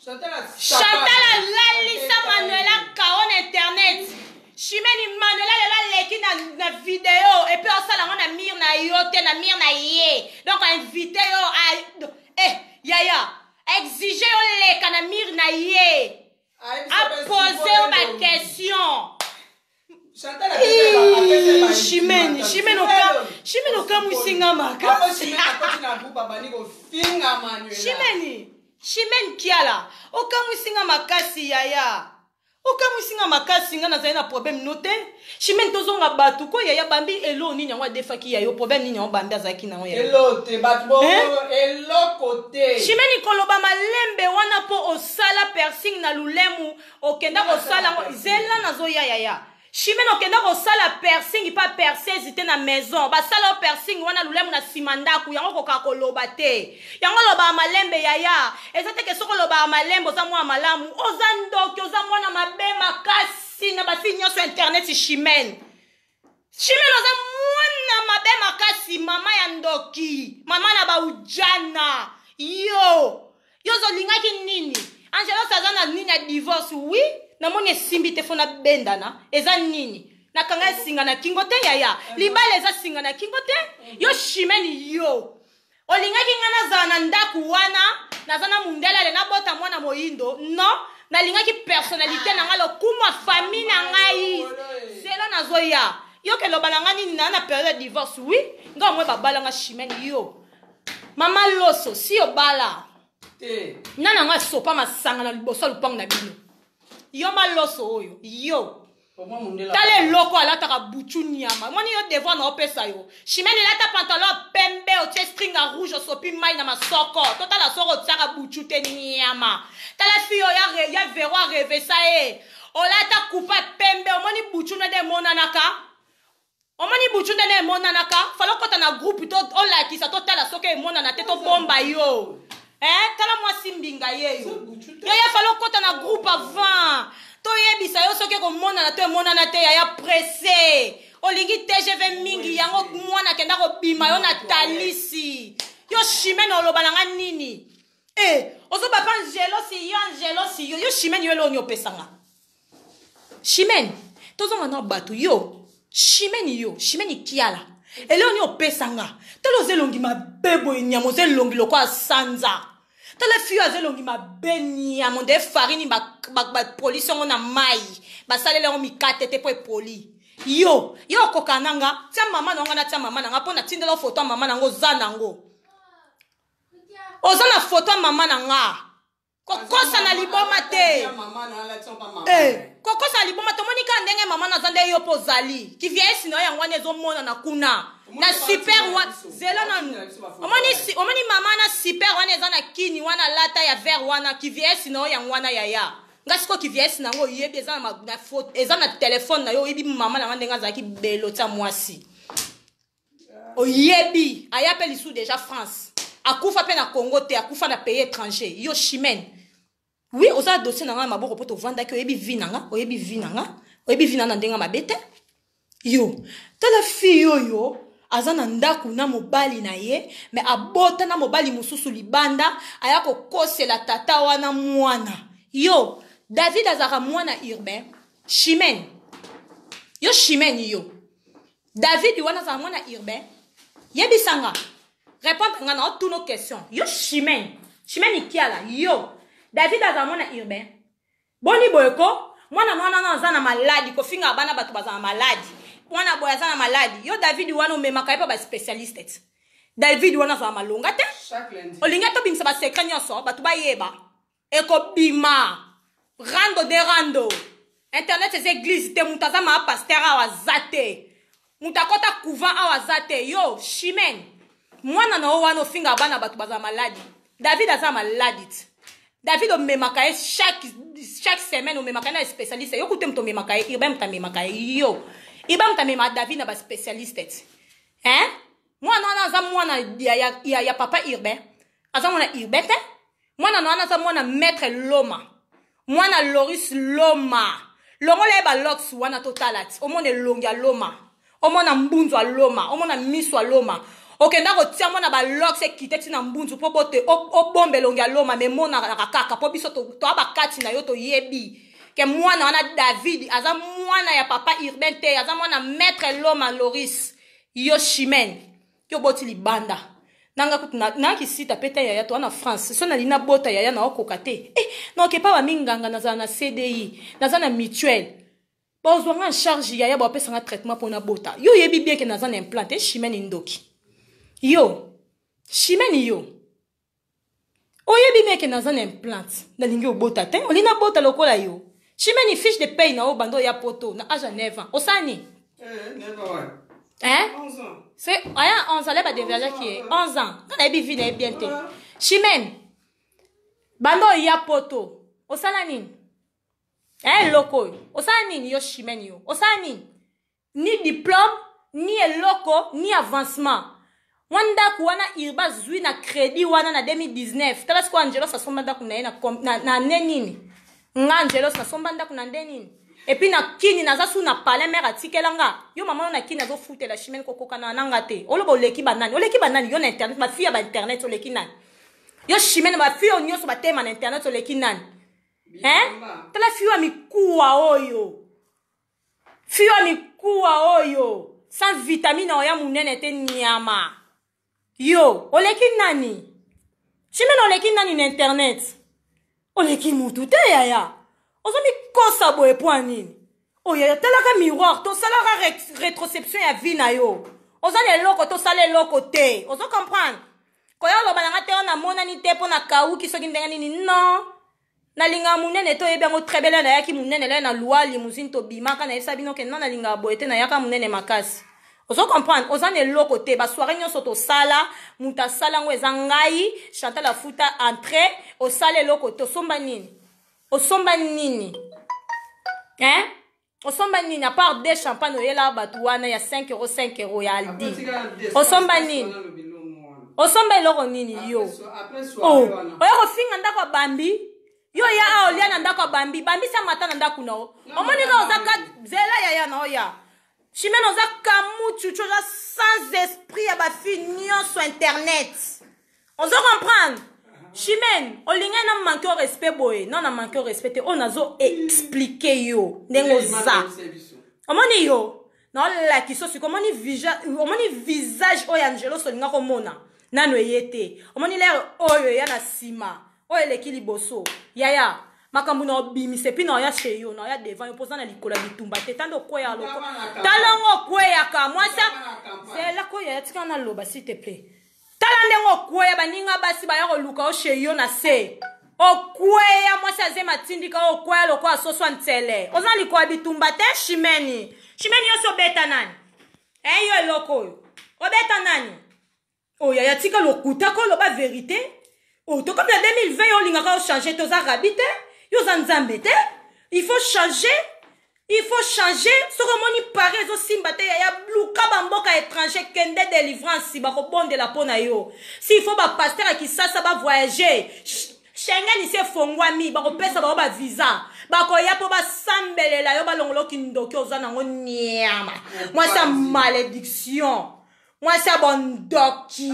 Chantal alalisa Manuela kao na internet. Chimène Manuela lela leki na vidéo et puis on sala na mir na yote na mir na ye. Donc invité yo yaya exiger yo leka na mir na ye. A poser ma question. Chimène oka musinga maka. Chimène kiala oka musinga makasi yaya. Oka musinga makasi nga na problème noté. Chimène tozonga batu ko yaya bambi elo nini yango defaki yayo problème nini yango bambi azaki na yaya. Elo te batbo elo côté. Chimène koloba malembe wana po osala piercing na lulemu okenda osala ngo zela nazo yaya. Chimène okenda osala piercing pas percer zité na maison ba sala piercing wana lulemu na simandaku yango koka koloba te. Yango loba malembe yaya ezate ke soko loba malembe za mwa malamu ozandoki oza mwana mabe makasi na basi nyoso internet Chimène. Chimène oza mwana mabe makasi mama ya ndoki mama na ba ujana yo zo lingaki nini Angelo sazana nini ya divorce oui na moni simbi te fona bendana eza nini na kanga singa na kingote yaya libale eza singa na kingote yo Chimène yo olingaki ngana za na ndaku wana na zana mundela le na bota mwana moyindo no na lingaki personnalité na ngalo kuma famille na ngai zela nazo ya yo ke lobala ngani na période de divorce oui nga mwe babala nga Chimène yo mama loso si obala nana nga sopa masanga na liboso lupang na bino yo maloso oyo yo tale loko alataka buchu nyama moni yo devoir na opesa yo Chimène lata pantalon pembe o tie string rouge sopi mai na masoko totala soko tsaka buchu te nyama tala fiyo ya verwa revesa olata kupa pembe omoni buchu na de monanaka omoni buchu na de monanaka falo kota na groupe to olakisa totala soko e monana te to bomba yo tala moi simbinga yeyo ya falo kota na groupe avant to yebisa yo soki ko monana to monana te ya pressé olingi TGV mingi yango mwana kenda ko bima yo na talisi yo Chimène olobana nga nini ozo papa jealousy yo Chimène yo lo nyo pesanga Chimène tozonga na batu yo Chimène kiala ele nyo pesanga telo zelongi mabebo nyamo zelongi lokwa sanza tala fiyo azelongi mabeni ya monde farine ba police na mai ba salele ngo mikate te po poli yo kokananga tia mama nanga pona tindela photo mama nango zanango ozana photo mama nanga kokosa na liboma te kokosa na liboma te monika ndenge mama na zande yo pozali ki viesi na yango nezo mona na kuna na super wa zela nanu omoni mama na super wana ezana kini wana lata ya ver wana ki viesi na yango wana yaya ngasiko ki viesi na ngo yebi ezana na photo ezana telefone na yo yebi mama na ndenga zaki belo ta mwasi oyebi ayape lisu déjà France akufa pe na Congo te akufa na pays étranger yo Chimène oui oza dossier nanga maboko poto vanda ki oyebi vi nanga ndenga mabete yo tala fi yo azana ndaku na mobali na ye me abota na mobali mususu libanda aya kokosela tata wana mwana yo David azaka mwana urbain Chimène yo Chimène yo David wana azaka mwana urbain yebisanga répondre nga na toutes nos questions yo Chimène kiala yo David azaka mwana urbain boni boyeko mwana na azana maladi kofinga bana batu bazana maladi mwana boya azana maladi yo David wana omemaka ye pa ba spécialiste David wana azala malonga te olinga to bimisa ba secret nyonso batu bayeba ekobima rando internet ces églises te mutaza ma pasteur awazate mutakota couvent awazate yo Chimène mwana na wana ofinga bana batu bazala maladi David azala maladi David omemaka ye chaque semaine omemaka na spécialiste yo kutem to memaka ye iba mtamemaka yo iba mtamema David na ba spécialiste mwana wana aza mwana ya papa urbain aza mwana urbain te mwana wana aza mwana maître Loma Mwana Loris Loma. Longola eba lox wana totalati. Omone longia Loma. Omona mbunzu a Loma. Omona miso a Loma. Ok, ndako tia mwana ba lox e kiteti na mbunzu po bote o bombe longia Loma me mona kaka po biso to abakati na yo to yebi. Que mwana wana David aza mwana ya papa Urbain te aza mwana maître Loma Loris yo Chimène. Yo boti libanda. Nanga kutuna na kisita peta yaya to na France so na lina bota yaya na okoka te non ke pa ba minganga na za na CDI na za na mutuelle bozwa nga charge yaya ba pesa nga traitement pour na bota yo yebi bien que na za na implant Chimène ndoki yo Chimène yo o yebi bien que na za na implant na lingi obota te olina bota lokola yo Chimène fiche de paye na o bando ya poto na âge 9 ans osani 9 ans. Hein? 11 ans. C'est 11 ans, là, déjà qui est 11 ans. Quand elle vit bien te. Chimène. Bando ya poto. Osalanine. Hein, loco. Osalanine yo Chimène yo. Osalanine. Ni diplôme, ni loco, ni avancement. Wanda kuwana irba zui na crédit wana na 2019. Tala sko Angelo sa somba ndaku na nenini. Nga Angelo sa somba ndaku na nenini. Et puis na kini naza su na palais mère atikelanga yo maman na kini nazo foutre la Chimène kokoka na nangate oloba oleki banani yo na internet ma fille ba internet oleki nani yo Chimène ma fille onyoso ba tema na internet oleki nani hein tala fille mikuwa oyo sans vitamine oya munene te nyama yo oleki nani Chimène oleki nani na internet oleki mutu te yaya ozomi kosa boye po nini oya talaka miroir to salaka rétroception ya vie na yo ozane loko to sale loko te ozo comprendre koya lo balanga te na mona ni te po na kauki soki ndenga nini non na linga munene to yebango trebele na yaki munene le na loi limousine to bimaka na yesa bino ke non na linga boye te na yaka munene makasi ozo comprendre ozane loko te ba soirée nyoso to sala muta sala ngo ezangai Chantal la futa entrée o sale loko to somba nini osomba nini hein osomba nini à part des champagne oyela batuwana ya 5 € 5 € ya Aldi osomba nini osomba eloko nini yo oh oya kofinga ndako bambi yo ya olia na ndako bambi sa mata na ndako nao omoni ka ozaka zela ya na oya Chimène ozaka muchu choja sans esprit ya ba fille nyonso internet ozo comprendre Chimène, olinga na manque au respect boy, non na manque au respect, on a zo expliquer yo, nengo za. Omoni yo, non la kiso si komoni visage o Angelo solinga ko mona, nano yete. Omoni l'air oyo ya na sima, o elekili boso. Yaya, makambu na obimise pi na ya chez yo, na ya devant yo posa na likola bitumba te tando koya loko. Talongo koya ka, moi ça. C'est la koya tika na loba s'il te plaît. Talandengo kweya baninga basi ba yako luka o sheyo na se o kweya mwasi azema tindika o kweya loko asoswa ntele ozan liko bitumba te Chimène yoso beta nani yo loko o beta nani o ya tika lokuta ko loba vérité o to comme la 2020 yo linga ka changer to za rabite yo za nzambe te il faut changer. Ce que pare zo simba te ya bluka bamboka étranger kende délivrance si ba ko bonde la pona yo. Si il faut ba pasteur qui ça ba voyager. Schengen ise fongwami ba ko pesa ba visa. Ba ko ya po ba sambelela yo ba longolo kindoki ozana ngo nyama. Moi ça malédiction. Moi ça bondoki.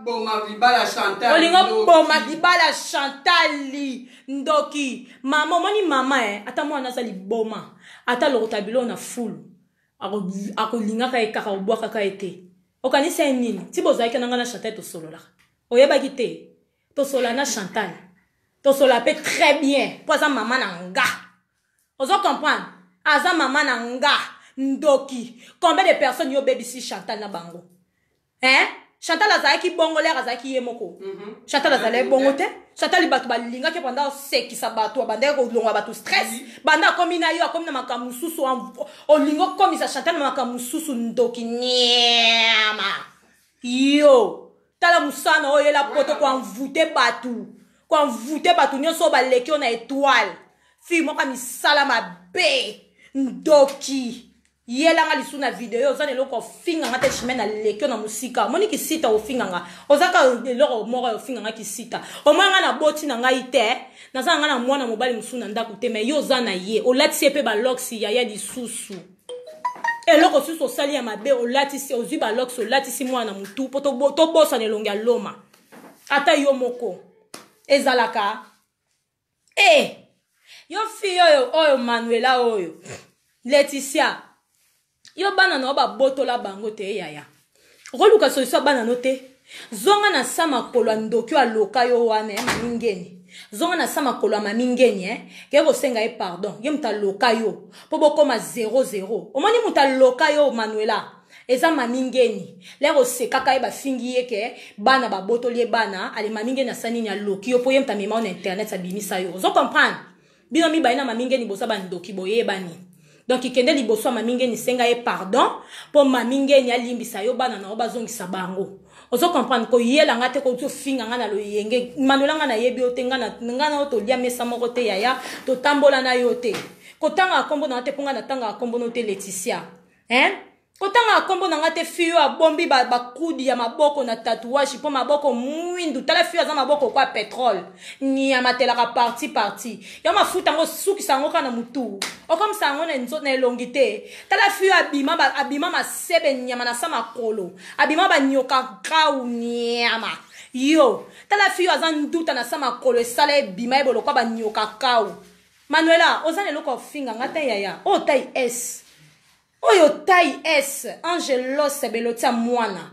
Boma vibala Chantal. Olingo boma vibala Chantal ndoki. Mama moni mama ata mwana sali boma. Ata lo tabilo na full ako linga ka ekaka obwaka ka ete okanisa nini ti bozai kana ngana Chantal to solola oyeba kite to solola na Chantal to solola pe très bien pour ça maman na nga ozo comprendre aza maman na nga ndoki combien de personnes yo baby si Chantal na bango hein Chantal azaki bongo l'air azaki yemoko Chantal azale bongo te Chantal batu balinga ke pendant seki sabato banda ko longa batu stress banda komi na yo komi na makamususu o lingo komi sa Chantal na makamususu ndoki nyama yo tala musana o yela poto ko envoûter batu nyonso ba leki na étoile fi mo ka misala mabe ndoki yelanga lisu na video oza neloko ofinganga te chimene na lekio na musika omoni kisita ofinganga ozaka eloko moko ofinganga kisita omwanga na boti na ngai te naza nga na mwana mobali musu na ndako te me yo oza na ye olatisi pe baloksi ya lisusu eloko susu osali ya mabe olatisi ozwi baloksi olatisi mwana mutu po tobosa na elongi ya loma ata yo moko ezalaka yo fi oyo Manuela oyo Leticia yo bana na ba botola bango te yaya okoluka solution bana no te zonga na sama kolwa ndokyo aloka yo wana mamingeni zonga na sama kolwa mamingeni ke ko senga pardon ye mutaloka yo po bokoma 00 omoni mutaloka yo Manuela eza mamingeni lero sekaka ba fingi yeke bana ba botoli bana ale mamingeni asani nya loki yo po ye mtamema on internet abimisa yo zo comprendre bino mi baina mamingeni bosa bandoki boye bani donc ikende liboso mamingeni senga pardon po mamingeni alimbisa yo bana na bazongisa bango ozo comprendre ko yela ngate ko to finga ngana lo yenge Manuela ngana yebi otenga na ngana to lia mesa moko te yaya to tambola na yo te ko tanga kombo na te ponga na tanga kombo no te Leticia kotanga kombo na ngate fiyo abombi bakudi ya maboko na tatouage po maboko mwindu tala fiyo za maboko kwa petrol ni ya matelaka parti ya mafuta ngo suki sango kana mutu okom sango na nzo na elongite tala fiyo abima masebe nyama na sama kolo abima ba nyoka kau nyama yo tala fiyo azan duta na sama kolo esala ebima ebolo kwa ba nyoka kau Manuela ozane loko finga ngate yaya o tai S oyo tai S Angelos Belotia mwana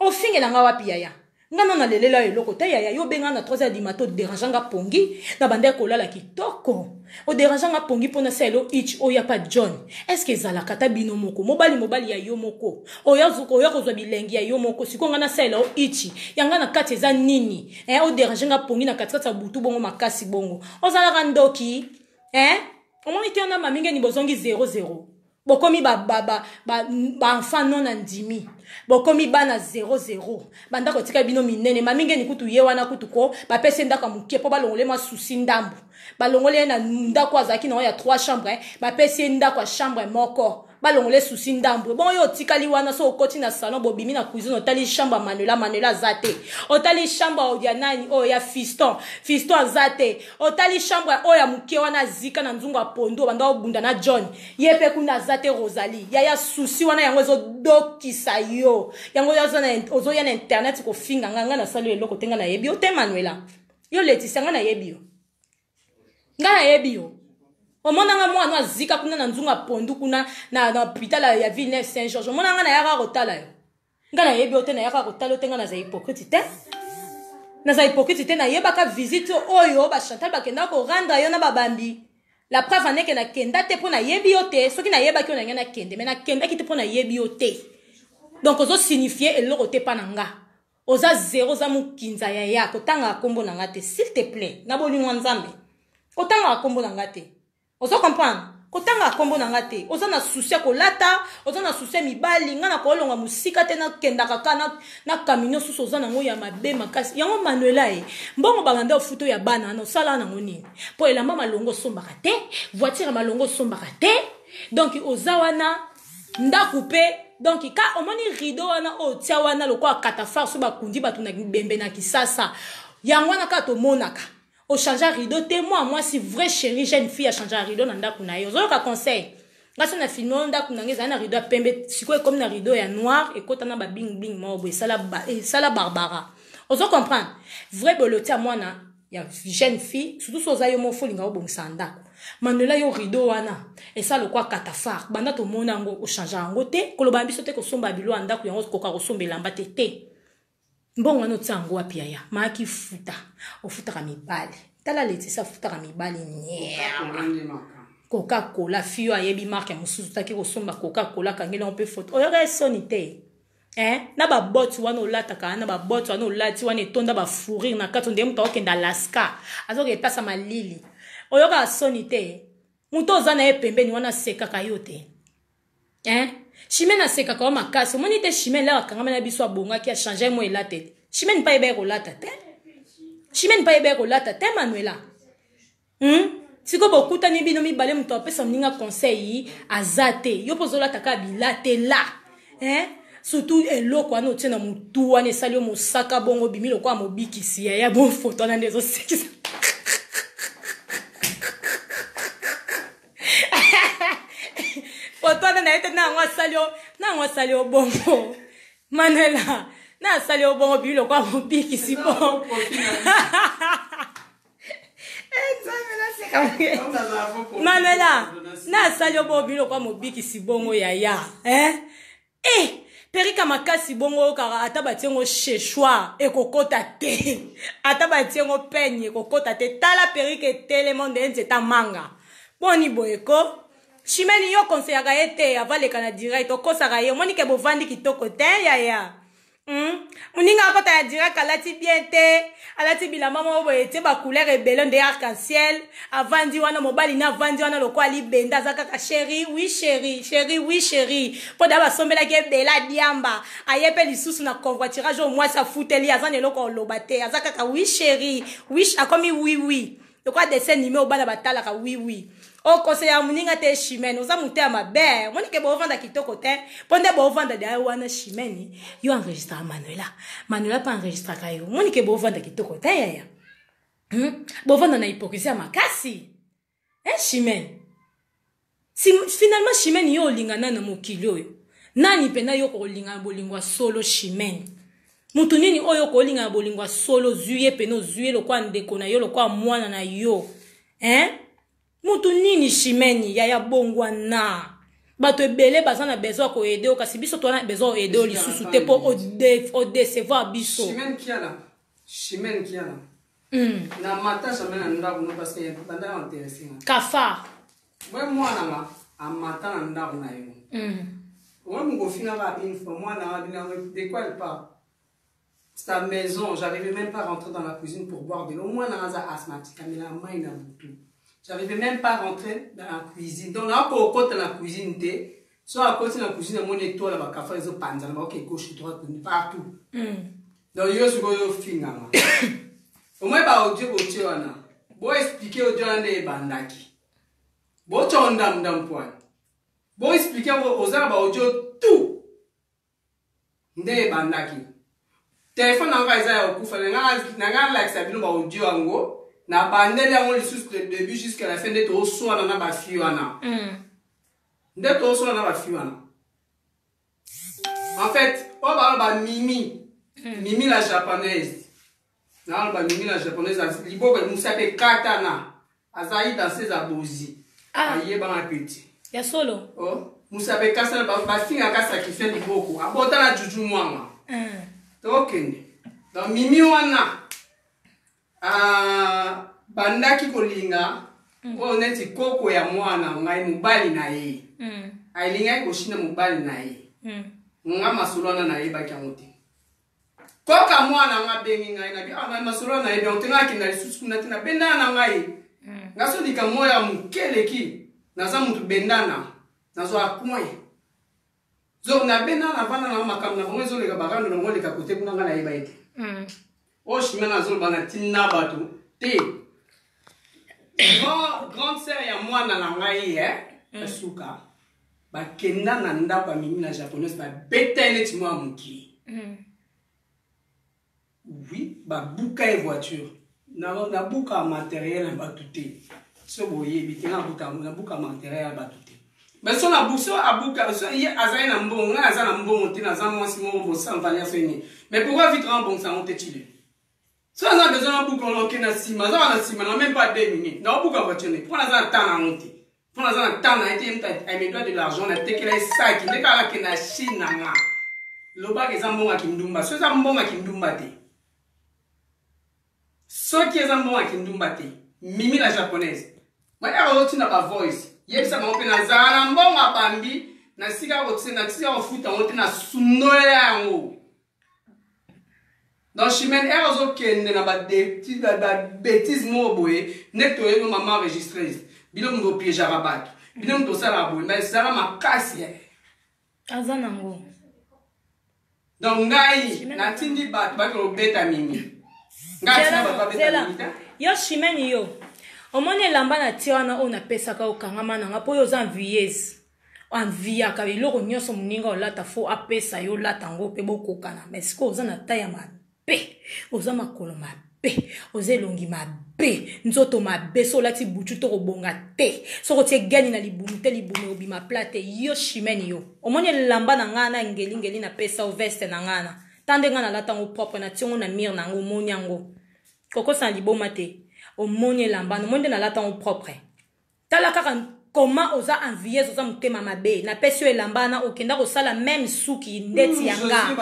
ofingela nga wapi yaya ngana na lelela eloko te yaya yo benga na 3h du matin dérangeanga pongi na bande kolala kitoko o dérangeanga pongi pona selo ich oya pa John est-ce que zala kata bino moko mobali ya yo moko oya kozwa bilengi ya yo moko siko ngana selo ichi yanga na kati za nini o dérangeanga pongi na katikata butu bongo makasi bongo ozala kandoki omoni te ona maminge ni bozongi 00 bokomi ba enfant non andimi bokomi bana 00 banda ko tika bino minene maminge ni kutu ye wana kutu ko ba pese ndaka muke po balongole ma susi ndambu balongole na ndako azaki na ya 3 chambres ba pese ndako chambre moko balongole susi ndambu bon yo tikali wana so okoti na salon bobimi na cuisine otali chambre Manuela zate otali chambre ya nani ya fiston zate otali chambre ya muke wana zika na nzungu apondo banda obunda na John yepe kuna zate Rosalie ya susi wana yango ezo dokisa yo yango ozo ya na internet ko finga nganga na salo eloko tenga na yebi o te Manuela yo Leticia ngana yebi yo ngana yebi yo omonanga mwana azika kuna na nzunga pondu kuna na hôpital ya Villeneuve Saint-Georges omonanga na yaka kotala yo ngana yebi ote na yaka kotala otenga na za hypocrite te na yebaka visite oyo ba Chantal bakenda ko rendre yo na babambi la preuve en est que na kenda te pona yebi yo te soki na yeba ki ona na kende mais na kenda ki te pona yebi yo te donc ozo signifier eloko te pananga oza 0 za mukinza ya kotanga kombo na ngate s'il te plaît na bolingo nzambe kotanga kombo na ngate ozo comprendre kotanga kombo na ngate ozo na souci ko lata ozo na souci mibali ngana ko longa musika te na kenda kaka na kamino susu ozo na ngo ya mabe makasi yango Manuela mbongo baganda ofuto ya bana na sala na ngoni po elamba malongo sombaka te voiture malongo sombaka te donc ozawana ndakupe donc ka omoni rideau wana o tia wana lokwa katafar so bakundi batu na bembe na kisasa yango na ka to monaka o changer rideau te moi si vrai chérie jeune fille a changer rideau na ndaku na yo zo ka conseil ngaso na filmo ndaku na ngeza na rideau pembe siko comme na rideau ya noir et kota na ba bling bling mo bo sala barbara ozo comprendre vrai bolotia mwana ya jeune fille surtout soza yo mo folinga obongisa ndako Manuela yo rideau wana esa lokwa katafar banda to mona ngo o changer ngo te koloba biso te ko somba bilo ndako yango ko ka sombela mbate te mbongo no tsango wapi ya maki futa ofuta ka mibali tala Leticia futa ka mibali Coca-Cola fiyo ayebi marque mususu taki ko somba Coca-Cola kangela on peut photo oyo ga sonite na ba bot wana olata ka na ba bot wana olati wana etonda ba fourrir na kato ndem to okenda Alaska azo ke pasa malili oyo ga sonite muto zana e pembeni wana seka kayote Chimene seka kwa makasi moni te chimene la kangama na biso abonga ki a changer mo elate chimene pa ebe ko lata te Manuela siko bokutani bino mibale muto apesa mninga conseil azate yo pozola taka bilate la surtout eloko wana otie na mutu wana esali yo mosaka bongo bimi lokwa mobikisi ya bon photo na ndezo sekisa photo na ete na ngwa sali yo bongo Manuela na sali yo bongo bimi lokwa mobikisi bongo Manuela na sali yo bongo bimi lokwa mobikisi bongo yaya perika makasi bongo kara atabatengo chechwa ekokota te atabatengo penye ekokota te tala perika telemo ndenze ta manga boni boyeko Chimeni yo conseillaka ete avaleka na direct okosaka ye moni ke bovandi kitoko te yaya muninga akota ya direct alati bien te alati bilamba mo boye te ba couleur ebele de arc-en-ciel avandi wana mobali na avandi wana lokwa libenda zakaka chérie oui chérie poda basombela ke bela diamba ayepe lisusu na convoiturage au moins ça fouteli azane loko lobate azakaka oui chérie oui akomi oui lokwa dessin animé obana batalaka oui o conseiller muninga te Chimene oza muté ya mabe moni ke bo vanda kitoko te ponde bo vanda da wana Chimene yo enregistre Manuela pas enregistre ka yo moni ke bo vanda kitoko te yaya bo vanda na hypocrisie makasi Chimene si finalement Chimene yo lingana na mokili oyo nani pena yo ko linga bolingwa solo Chimene mutu nini oyo ko linga bolingwa solo zuye peno zuye lokwa ndeko na yo lokwa mwana na yo mutu nini Chimene yaya bongwa na bato ebele bazana besoin ko aider o kasi biso tona besoin aider o lisusu te po o décevoir biso Chimene kiala na mata samena ndako no parce que banda intéressé kafa moi nga amata na ndako na yo moi mon confina va une fois moi na de quoi elle parle c'est ta maison j'arrivais même pas à rentrer dans la cuisine pour boire de l'eau moi na za asthmatique amela mai na butu. J'arrivais même pas à rentrer dans la cuisine. Donc, là, pour côté dans la cuisine, soit à côté de la cuisine, mon étoile, là, café, ils ont panza, ok, gauche, droite, partout. Donc, ils ont fait un au moins, bah, au Dieu, bon expliquer au Dieu, on est bandaki. Bon, tu as un dame d'un point. Bon expliquer aux arbres, au Dieu, tout. N'est bandaki. Téléphone, on va y aller au coup, on a l'accepté, au Dieu, en gros. Na bandeli yango lisusu le début jusqu'à la fin de to soana na ba fiwana ndeto soana na ba fiwana en fait on ba Mimi la japonaise na ba Mimi la japonaise liboko musape katana azai dans ses abozi aye ba ma petit ya solo musape kasana ba finga kasa ki fait liboko abota na juju mwanga to kende donc Mimi wana bandaki kolinga o neti koko ya mwana ngai mubali na ye ailinga ko shina mubali na ye nga masulana na ye bakyangote koka mwana nga bengi ngai na bi masulana na ye donc nga kinda lisusu na tina bendana ngai ngaso dika moya mukeleki naza mutu bendana nazo akumwe zo na bendana vana na makamna mwezo leka bagando na ngoleka kote kuna nga na ye baite o Chimene azol bana tinna batu te grande sœur ya mwana na ngai asuka ba kenda na ndako ya Mimi la japonaise ba betele ti mwa muki oui ba buka e voiture na buka matériel ba tuté so boye bitena buka matériel ba tuté mais so na buka so ye azai na mbongo nga azana mbongo te na za mwasi mo bo sans valeur fini mais pourquoi vite rend bon ça on te chile. Si on a besoin de beaucoup de sima, on n'a même pas 2 minutes. Non, beaucoup de voitures. Pour la zone temps à monter. Pour la zone temps à été, elle me doit de l'argent. Elle te qu'elle est ça qui n'est pas là que na Chine nanga. Le bas est un bon à Kindumba. Ce qui est un bon à Kindumba te. Ce qui est un bon à Kindumba te. Mimi la japonaise. Moi, elle n'a pas voice. Yep ça m'a fait na zana bon à Bambi. Na sika rotsé na sika foot en monter na sunoya en haut. Donc Chimene elle ozo kende na ba bêtise mo boye neto yo maman enregistrée bino mo piège arabat bino mo sala boye mais ça ma casse azana ngo donc ngai na tindi ba ko beta Mimi ngai na ba beta Mimi yo Chimene yo omoni elamba na tia wana oyo napesaka okangama nanga mpo oyo oza envieuse enviaka eloko nyonso moninga olata fo apesa yo olata yango mpe bokokana mais sikoyo oza na ta ya mabe oza makolo mabe oza elongi mabe nzoto mabe so olati butu to kobonga te soko otie gani na libumu te libumu obima pla te yo shimeni yo omoni elamba na ngai na ngeli napesa o veste na ngai na tande ngai nalata yango propre na tiongo na mire na yango omoni yango kokosa na liboma te omoni elamba na omoni nde nalata yango propre tala kaka comment oza envieuse oza motema mabe napesi yo elamba na okenda kosala même suki ndeti yanga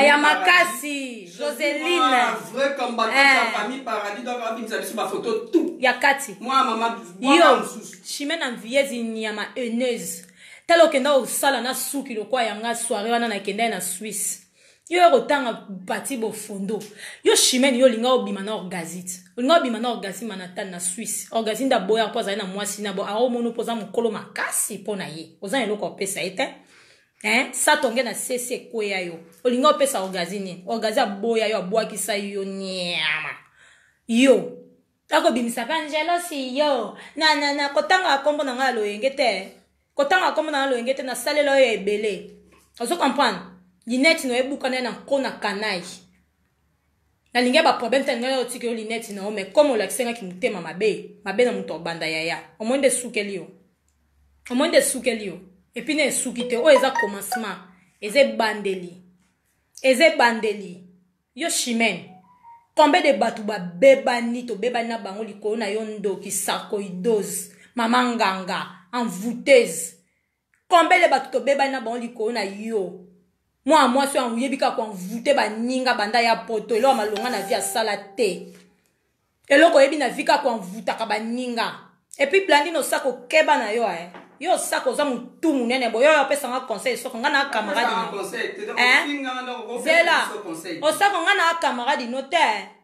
ya makasi Joseline ya kati yo chimene envieuse nyama haineuse tala okenda kosala na suki lokwa yanga soirée wana nakenda na Suisse yo kotanga pati bofondo yo chimene yo linga obima na orgasite olinga obima na orgasme manatane na Suisse orgasme nda boya po azali na mwasi na bo aomono po za mokolo makasi po na ye oza eloko opesa ye te sa tonge na sese ekweya yo olinga opesa orgasme orgasme aboya yo abwakisa yo nyama yo akobimisaka njelosi yo na kotanga akombo na nga loyenge te kotanga akombo na nga loyenge te na salela yo ebele ozo comprendre linette no ebukana na kona kanai na linga ba problème te ngalo tiki yo linette na o mais comme la kisenga ki mutema mabe na muto banda yaya omonde sukeli yo et puis ne sukite o eza commencement eze bandeli yo chimene combien de batu ba bebani to bebani na bango likolo na yo ndoki sarcoïdose mama nganga envoûteuse combien de batu to bebani na bango likolo na yo moi so en yebika ko envoûter ba ninga banda ya poto elo malonga na via sala te elo ko yebi na vika ko envoûta ka ba ninga et puis blandi no sako keba na yo yo sako za mutu munene bo yo pesa nga conseil so nga na camarade zela o sako nga na camarade no te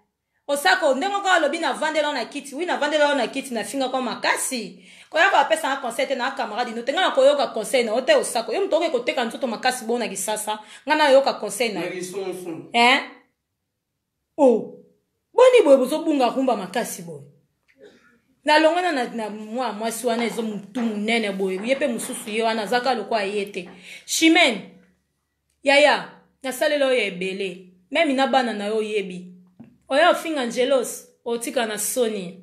o sako ndengo ko lobi na vandela na kiti oui na vandela na kiti na finga ko makasi ko ya ko pesa nga conseil te na camarade no te nga na ko yoka conseil na o te o sako yo mtoke ko teka nzoto makasi bona kisasa nga na yoka conseil na boni boye bozo bunga kumba makasi boye na longana na mwasi wana ezo mutu munene boye yepe mususu ye wana zaka lokwa yete chimene yaya na salelo ye ebele meme na bana na yo yebi oya ofinga jealous otika na soni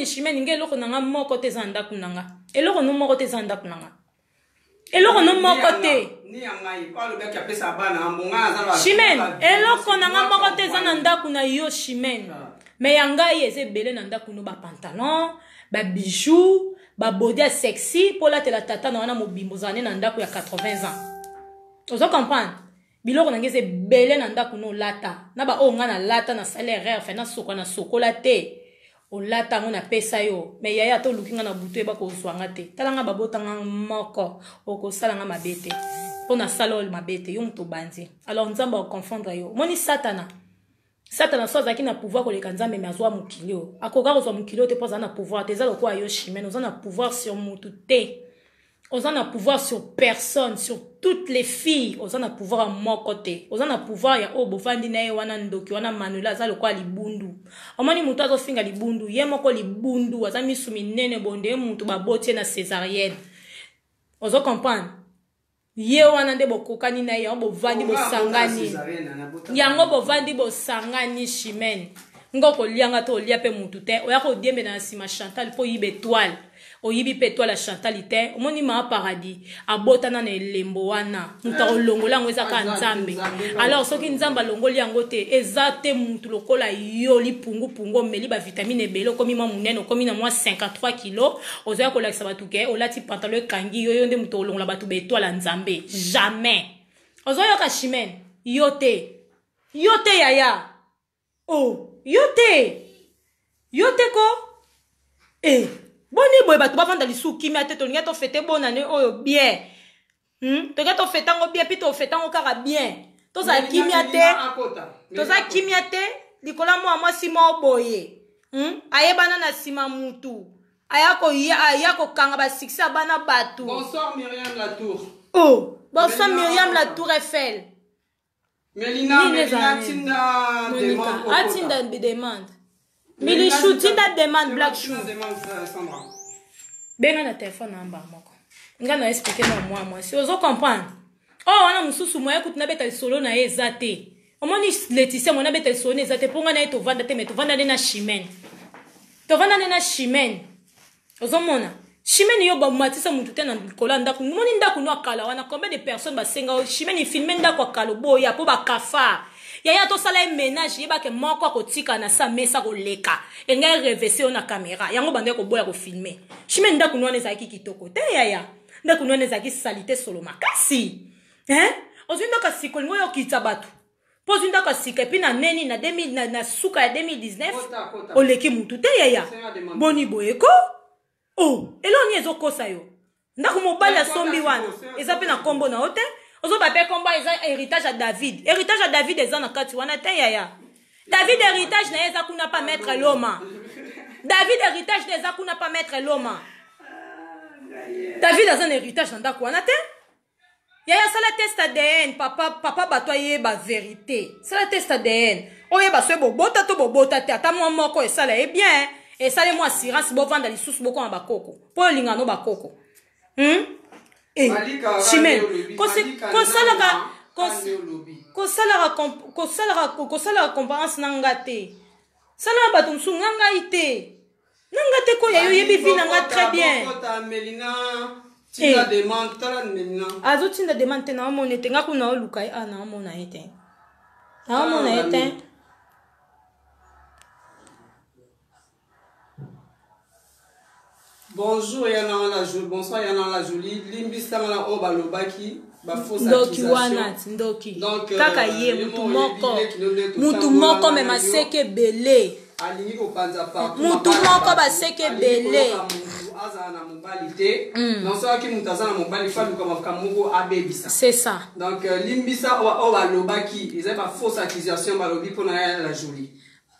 chimene nge eloko nanga moko te za ndaku nanga eloko no moko te za ndaku nanga eloko no moko te chimene eloko nanga moko te za na ndaku na yo chimene mais yangai eze belé na ndaku no ba pantalon ba bijoux ba body sexy pour la tata na wana mobimbo zane na ndaku ya 80 ans ozo comprendre biloko na ngeze belé na ndaku no lata na ba onga na lata na salaire fa na sokola te o lata ngo na pesa yo mais yaya to lukinga na butu eba ko zwanga te talanga babotanga moko okosala nga mabete pona salol mabete yo mto bandi alors nzamba o confondre yo moni satana so azaki na pouvoir koleka nzambe mais azwa mokilio akoka kozwa mokilio te poza na pouvoir te ezalo kwa yo chimene oza na pouvoir sur mutu te oza na pouvoir sur personne sur toutes les filles oza na pouvoir moko te oza na pouvoir ya o bovandi na ye wana ndoki wana manuela azalo kwa libundu omoni mutu azofinga libundu ye moko libundu aza misu minene bonde mutu babotie na césarienne ozo comprendre ye wana nde bokokani na ye yango bovandi bosangani yango bovandi bosangani chimene ngo kolianga to olia pe mutu te oya ko diembe na sima Chantal po yibe étoile oyibi pe étoile Chantal te omoni ma paradis abotana na elembo wana mutu olongola ngo ezaka nzambe alors soki nzamba longoli yango te ezate mutu lokola yo lipungu meli ba vitamine belo komi mwa munene komi na mwa 53 kg ozoya ko lakisa batu ke olati pantalon kangi yo nde mutu olongola batu be étoile nzambe jamais ozoya ka chimene yo te yaya yo te ko boni boye batu bavanda lisu kimia te tolinga to fete bonane oyo bien tolinga to fetango bien pi to fetango kaka bien toza kimia te likola mwa sima boye ayebana na sima mutu aya kokanga ba succès bana batu bonsoir Myriam Latour bonsoir Myriam Latour Eiffel Melina Tinda de oleka atinda demande Milichou tinda demande Black Chou benga na téléphone namba moko nga na expliquer na moi si ozo comprendre oh wana mususu moya kuti na beta solo na ezate omoni Laetitia mona beta solo na ezate ponga na to vanda te mais to vanda na chimene to vanda na chimene ozo mona chimene yo ba matisa mutu te na kola ndako moni ndako no akala wana combien de personnes ba senga chimene filmer ndako akalo boya po ba kafa yaya to sala ménage yeba ke moko akotika na sa mesa ko leka enga revese na caméra yango bande ko boya ko filmer chimene ndako no neza kitoko te yaya ndako no neza ki salite solo makasi ozinda ka sikoli ngoyo kitsa batu pozinda ka sika epi na neni na 2000 na suka ya 2019 oleki mutu te yaya boni boyeko oh eloni ezokosa yo ndako mobali ya sombi wana eza pe na kombo na ote ozo bape kombo eza héritage à David eza na kati wana te yaya David héritage na eza kuna pa mettre l'homme David héritage na eza kuna pa mettre l'homme David eza na héritage na ndako wana te yaya sala test ADN papa bato yeba vérité sala test ADN oyeba so bobota to bobota te ata mo moko esala bien esale mo assurance bo vanda lisusu boko na bakoko po linga no bakoko chimene kosala comparance na nga te sala bato mosusu nga ngai te ko yayo yebi vi na nga très bien azotinda demande te naomona ete nga kuna oluka ye naomona ye te bonjour yana la jolie bonsoir yana la jolie limbisa na o balobaki ba fausse accusation ndoki kaka ye mutu moko me maseke belé alingi ko panza pa mutu moko baseke belé azana mobali te non so ki mutu azana mobali fa luka mafaka moko abebisa c'est ça donc limbisa o balobaki ils ba fausse accusation balobi pona la jolie.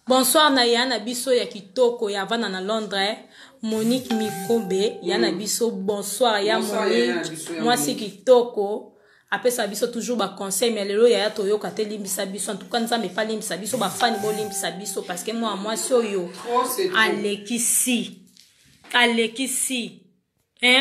Bonsoir na yana biso ya kitoko ya vana na Londres Monique Mikobe yana biso bonsoir ya Monique moi c'est kitoko apesa biso toujours ba conseil mais lelo ya toyoka te limbisa biso en tout cas nzambe pa limbisa biso ba fan bo limbisa biso parce que moi soyo alekisi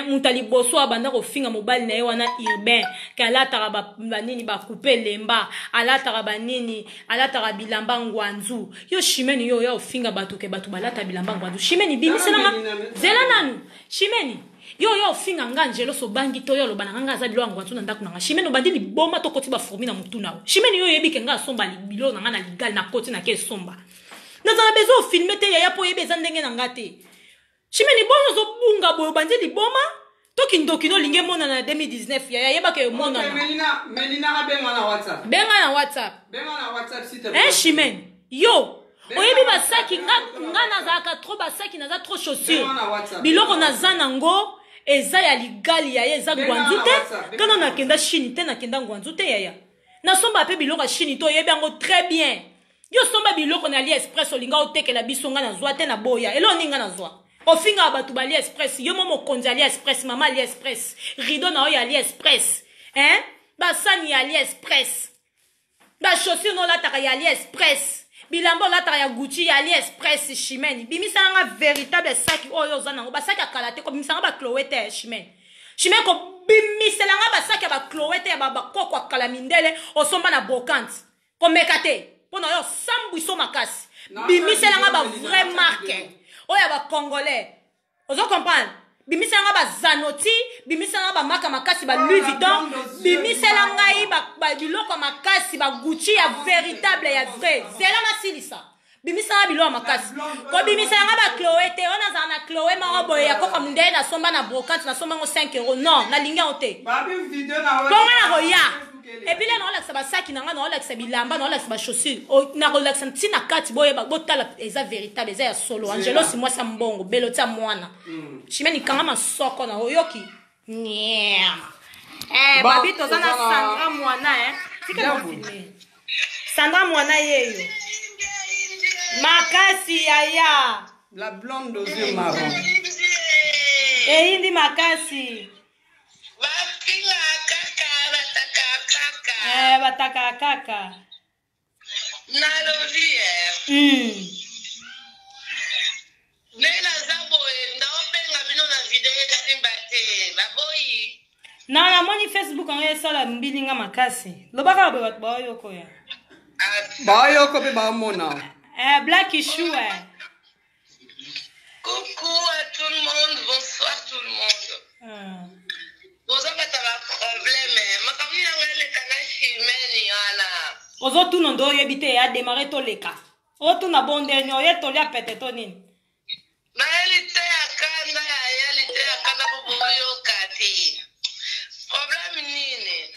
mutali boso abanda ko finga mobali na ye wana urbain kala taraba banini ba couper lemba ala taraba nini ala taraba bilamba ngwanzu yo chimeni yo ya ofinga batu ke batu balata bilamba ngwanzu chimeni bimisela nga zela nanu chimeni yo ofinga ngangelo so bangi to yo lo bananga nga za bilo ngwanzu na ndaku na chimeni obandi liboma to koti ba fourmi na mutu nawo chimeni yo yebi ke nga somba libilo na nga na ligal na koti na ke somba nazana bezo filmer te ya po yebe za ndenge na ngate chimeni bono zo bunga boyo banje liboma toki ndokino linge mona na 2019 ya yeba ke mona okay, Melina benga na WhatsApp s'il te plaît chimeni yo oyebi basaki nga nazaka trop basaki naza trop chaussure biloko naza nango eza ya ligali ya eza ngwanzu te kana nakenda chini te nakenda ngwanzu te yaya nasomba pe biloko chini to yebi yango très bien yo somba biloko na AliExpress olinga otekela biso nga nazwa te na boya elo ninga nazwa ofinga batu ba AliExpress yo momo konzi AliExpress mama AliExpress rideau na oya AliExpress basani ya AliExpress ba chaussure no lataka ya AliExpress bilambo lataka ya Gucci ya AliExpress chimeni bimisa nga véritable saki oyo zana ngo basaki akala te ko bimisa nga ba Chloé te chimeni ko bimisela nga basaki ba Chloé te ya ba koko akala mindele osomba na bokante ko mekate pona yo sambuiso makasi bimisela nga ba vrai marque oya ba congolais ozo comprendre bimisela nga ba Zanoti bimisela nga ba maka makasi ba Louis Vuitton bimisela nga ba biloko makasi ba Gucci ya véritable ya vrai zela masilisa bimisela biloko makasi ko bimisela nga ba Chloé te ona za na Chloé ma boye ya koko mundele na somba na brocante na somba ngo 5 € non na linga ote ba bi video na roya et puis là on a ça saki na nga na relax bilamba na relax ba chaussure na relax ntina kati boye ba botala eza véritable eza ya solo Angelo si moi ça mbongo belota mwana chimeni kanga masoko na oyoki babi tozana Sandra mwana tika filmer Sandra mwana yeyo makasi yaya la blonde aux yeux marrons indi makasi bataka kaka nalobi Non, la moni Facebook on est ça la mbilinga makasi. Lobaka ba ba yoko ya. Ba yoko be ba mona. Black Issue. Coucou à tout le monde, bonsoir tout le monde. Vous avez un problème, ma famille a le canal yana. Ozo tu non do yebite ya démarrer to leka. O tu na bonde ni o ye to lia pete to nini. Na elite akanda ya elite akanda boboyo kati. Problème nini?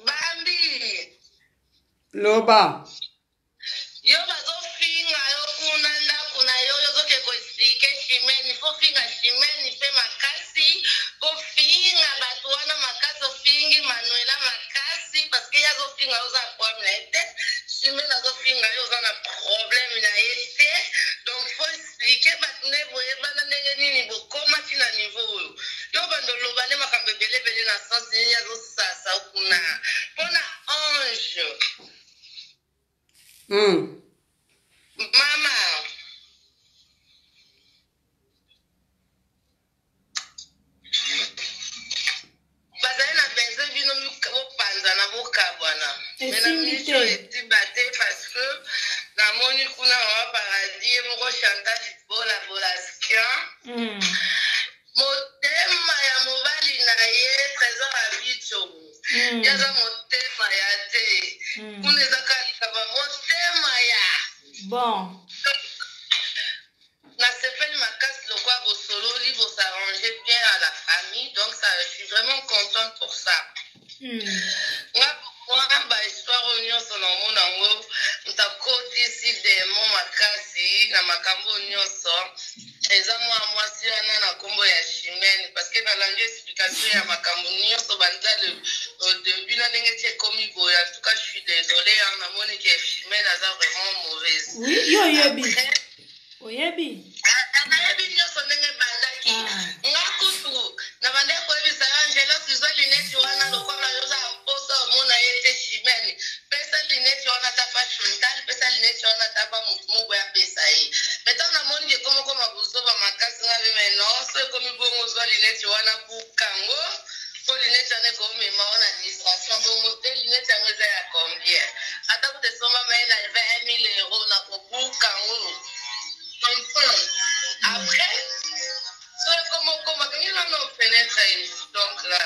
Bambi. Loba. Yo bazo finga yo kunanda kuna yo zo ke ko explique chimeni fo finga chimeni pe makasi ko finga batwana makasi fingi Manuela makasi parce que ya zo finga yo za problème chimeni zo finga yo za na problème na été donc faut expliquer batune boye bana ndenge nini bo koma tina niveau yo bando lobane makambe bele na sens ni ya zo sasa kuna pona ange. Mama. Bazana benzo bino mukabo panza na bokabwana. Mena micho etibate parce que na moni kuna wa paradis moko chantage bola skia. Motema ya mobali na ye trésor abicho. Yaza motema ya te. Kuna zakali kaba motema ya. Bon. Na sepel makas le quoi vos solo vous s'arrangez bien à la famille donc ça je suis vraiment contente pour ça. Moi ba histoire union son mon nango nta koti si démon makasi na makambo nyonso eza moi si ana na kombo ya chimene parce que dans l'anglais explication ya makambo nyonso banda le au début na ndenge tie komi boya en tout cas je suis désolée na moni que chimene aza vraiment mauvaise. Oui, yo yebi. Oyebi. Yebi nyonso ndenge bandaki. Ngakutu na bande ko ebisa Angela sizo lineti wana lokola yoza posa mona yete chimene. Pesa lineti wana tapa frontal, pesa lineti wana tapa mugo ya pesa hii. Maintenant na moni ke komo buzoba makasi ngabe meno so komi bongo zo lineti wana bukango. Pour lineti ane ko mema wana administration bongo te lineti angeza ya combien. Ata kute soma maina 20,000 € na ko bukango. Après, comment on pénètre donc là,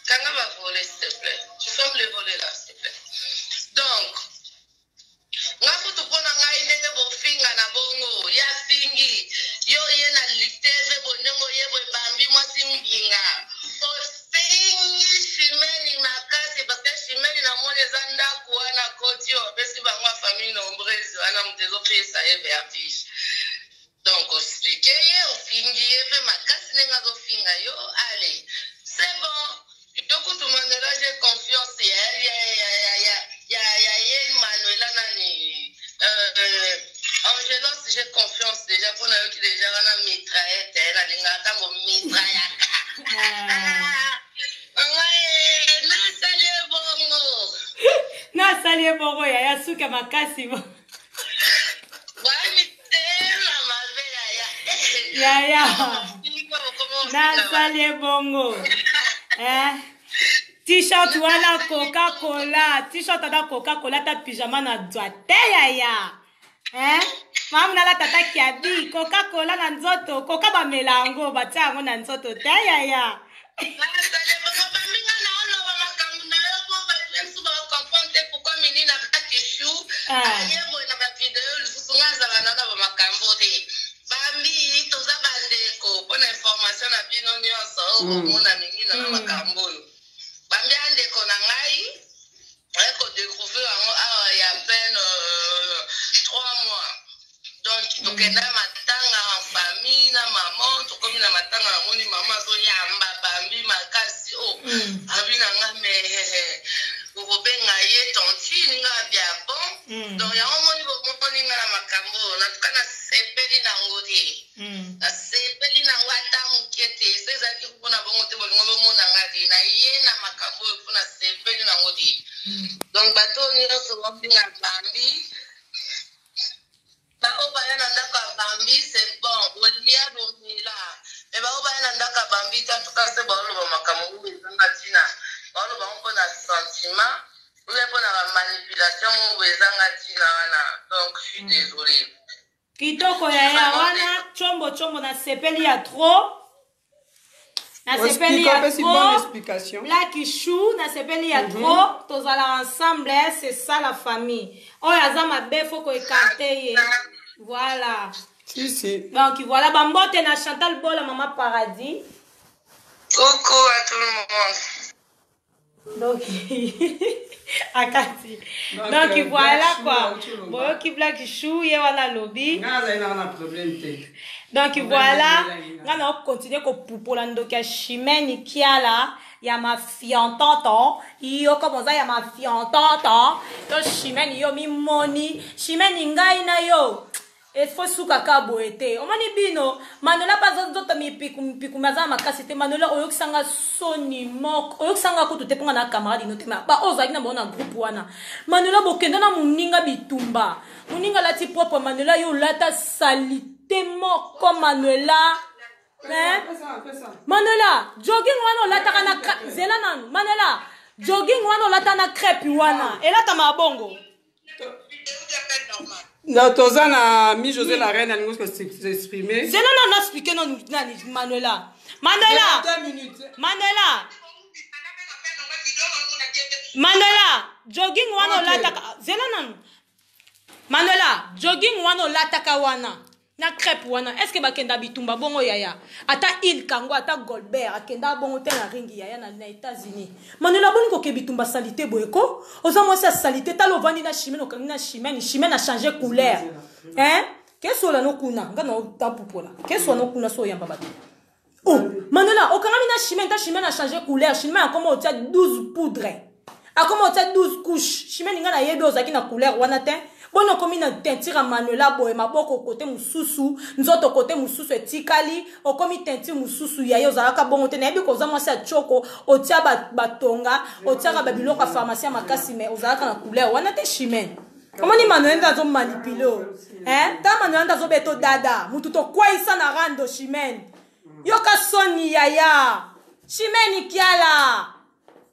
quand on va voler s'il te plaît, tu fermes le volet là s'il te plaît. Donc, on a tout pour nous aider vos fingers na bongo, ya fingi, yo ye na liteve bongo ye bo bambi moi singinga. O fingi chimeni makasi parce que chimeni na mone zanda kuana koti o besi bangwa famille nombreuse ana mtezo pesa ye vertige. Donc, expliquez, au fingi, ma casse n'est pas au finga, yo, allez, c'est bon. Yo, tout le monde là, j'ai confiance, Manuela, nani, Angela, j'ai confiance déjà, pour nous qui déjà, on a mitraillette, on a des mitraillaka. Na salie bongo, ya suka makasi mo. Ya. Na salie bongo. T-shirt wala Coca-Cola. T-shirt ada Coca-Cola ta pyjama na nzote ya. Mamu na la tata kiabi. Coca-Cola na nzoto. Coca ba melango. Batia yango na nzoto te ya. Bambi, toza bandeko, pour l'information na bino nyonso, mona mingi na makambo. Bambi andeko na ngai, eko découvrir awa ya peine 3 mois. Donc, tokenda matanga en famille na maman, tokomi na matanga na moni mama zo yamba bambi makasi o. Abi na nga me obenga ye tonti nga bia bon. Donc ya moni moni nga na makambo, na tukana sepeli na ngodi. Na sepeli na ngata mukete, seza ki kuna bongo te bolingo bo mona ngadi na ye na makambo kuna sepeli na ngodi. Donc bato ni so c'est bon. Mais sentiment, donc je suis désolée. Kitoko ya wana chombo na sepeli ya trop. Na sepeli ya trop. Là qui chou na sepeli ya trop. Tous allons ensemble, c'est ça la famille. Oh yazama be faut ko écarter. Voilà. Si. Donc voilà, bambote na Chantal Bola Maman Paradis. Coucou à tout le monde. Donc Akati. Donc voilà quoi. Boyo ki black chou ye wana lobby. Donc voilà, on va continuer pour la ndoka chimène qui a là, il y a ma fiantante, yo comme ça il y a ma fiantante. Donc chimène yo mi moni, chimène ngai na yo. Et faut souka ka boete. O mani bino, manola pas d'autres mi piku maza makasi te manola oyo sanga soni mok, oyo sanga ko tute ponga na camarade no te ba ozaki na bona groupe wana. Manola bokenda na muninga bitumba. Muninga lati propre manola yo lata salite moko Manuela. Hein? Manuela, jogging wana lata kana zela nanu. Manuela, jogging wana lata na crêpe wana. Et là ta mabongo. Non, Tozana, mi José la reine, elle nous s'exprimer. C'est non, expliqué non, Manuela. Manuela. 2 minutes. Manuela, jogging wana lataka. Zela non. Manuela, jogging wana lataka wana. Na crêpe wana. Est-ce que bakenda bitumba bongo yaya? Ata il kango ata Goldberg akenda bongo te na ringi yaya na États-Unis. Manuela boni ko ke bitumba salité boyeko. Oza moi sa salité talo vandi na chimène o kanina chimène a changé couleur. Hein? Qu'est-ce que la no kuna? Ngana ta pupola. Qu'est-ce que no kuna so yamba batu? Oh, Manuela o kanina chimène ta chimène a changé couleur. Chimène a comme o tia 12 poudres. A comme o tia 12 couches. Chimène ngana yebe ozaki na couleur wana te. Bon, comme une teinture à Manuela boy, ma boko côté mususu, nous autres côté mususu et tikali, o comme une teinture mususu ya yo zalaka bon te na bi ko za moi sa choko, o tia batonga, o tia ka babilo ka pharmacie makasi mais o zalaka na couleur wana te chimène. Comment ni Manuela ndazo manipuler? Hein? Ta Manuela ndazo beto dada, mutu to kwa isa na rando chimène. Yo ka soni yaya. Chimène kiala.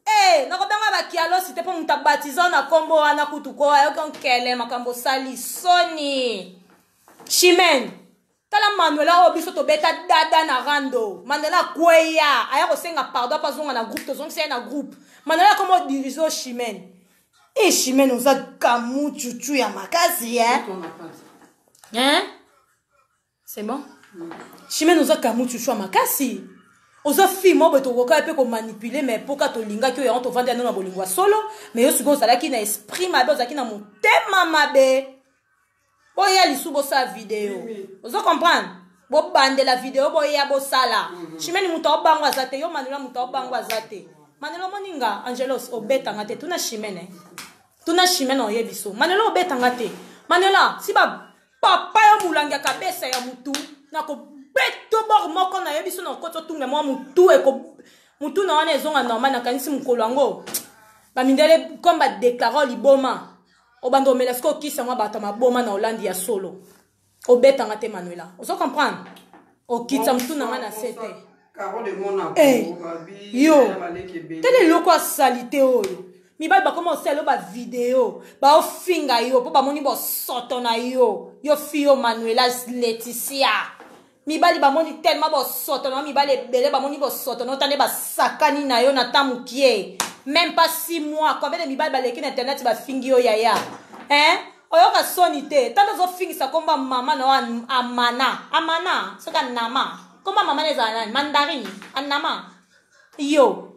Eh, nakobanga bakialo c'était pour muta baptisant na kombo wana kutuko ayo kon kele makambo sali soni. Chimène. Tala Manuela obiso to beta dada na rando. Manuela kweya, aya ko senga pardon pas zonga na groupe to zonga c'est na groupe. Manuela comment diriger Chimène. Eh Chimène oza kamu chuchu ya makasi hein? Hein? C'est bon? Chimène oza kamu chuchu ya makasi. Oza fille mo beto koka pe ko manipuler mais poka to linga ki yo to vendre na bolingwa solo mais yo sugo sala ki na esprit mabe oza ki na motema mabe bo ya lisubo sa vidéo oza comprendre bo bande la vidéo bo ya bo sala Chimène muto obangwa zate yo Manuela muto obangwa zate Manuela moninga Angelos obeta ngate tuna Chimène o yebiso Manuela obeta ngate Manuela si ba papa yo mulanga kabesa ya mutu na ko beto bor moko na yebiso na koto tunga mwa mutu eko mutu na wana ezonga normal na kanisi mukolo ngo ba mindele komba déclarer liboma obando melesko kisa mwa bata maboma na Hollande ya solo obetanga te Manuela ozo comprendre okitsa mutu na ngana sete yo tele loko salite oyo mibali bakoma oselo ba video ba ofinga yo po ba moni bo soto na yo fio Manuela Laetitia mibali bamoni tellement bo soto na mibali belé bamoni bo soto na tande ba sakani na yo na tamukie même pas 6 mois combien de mibali baleki na internet ba fingi yo yaya hein oyo ka sonité tande zo fingi sa komba mama na amana soka nama komba mama neza nani mandarini anama yo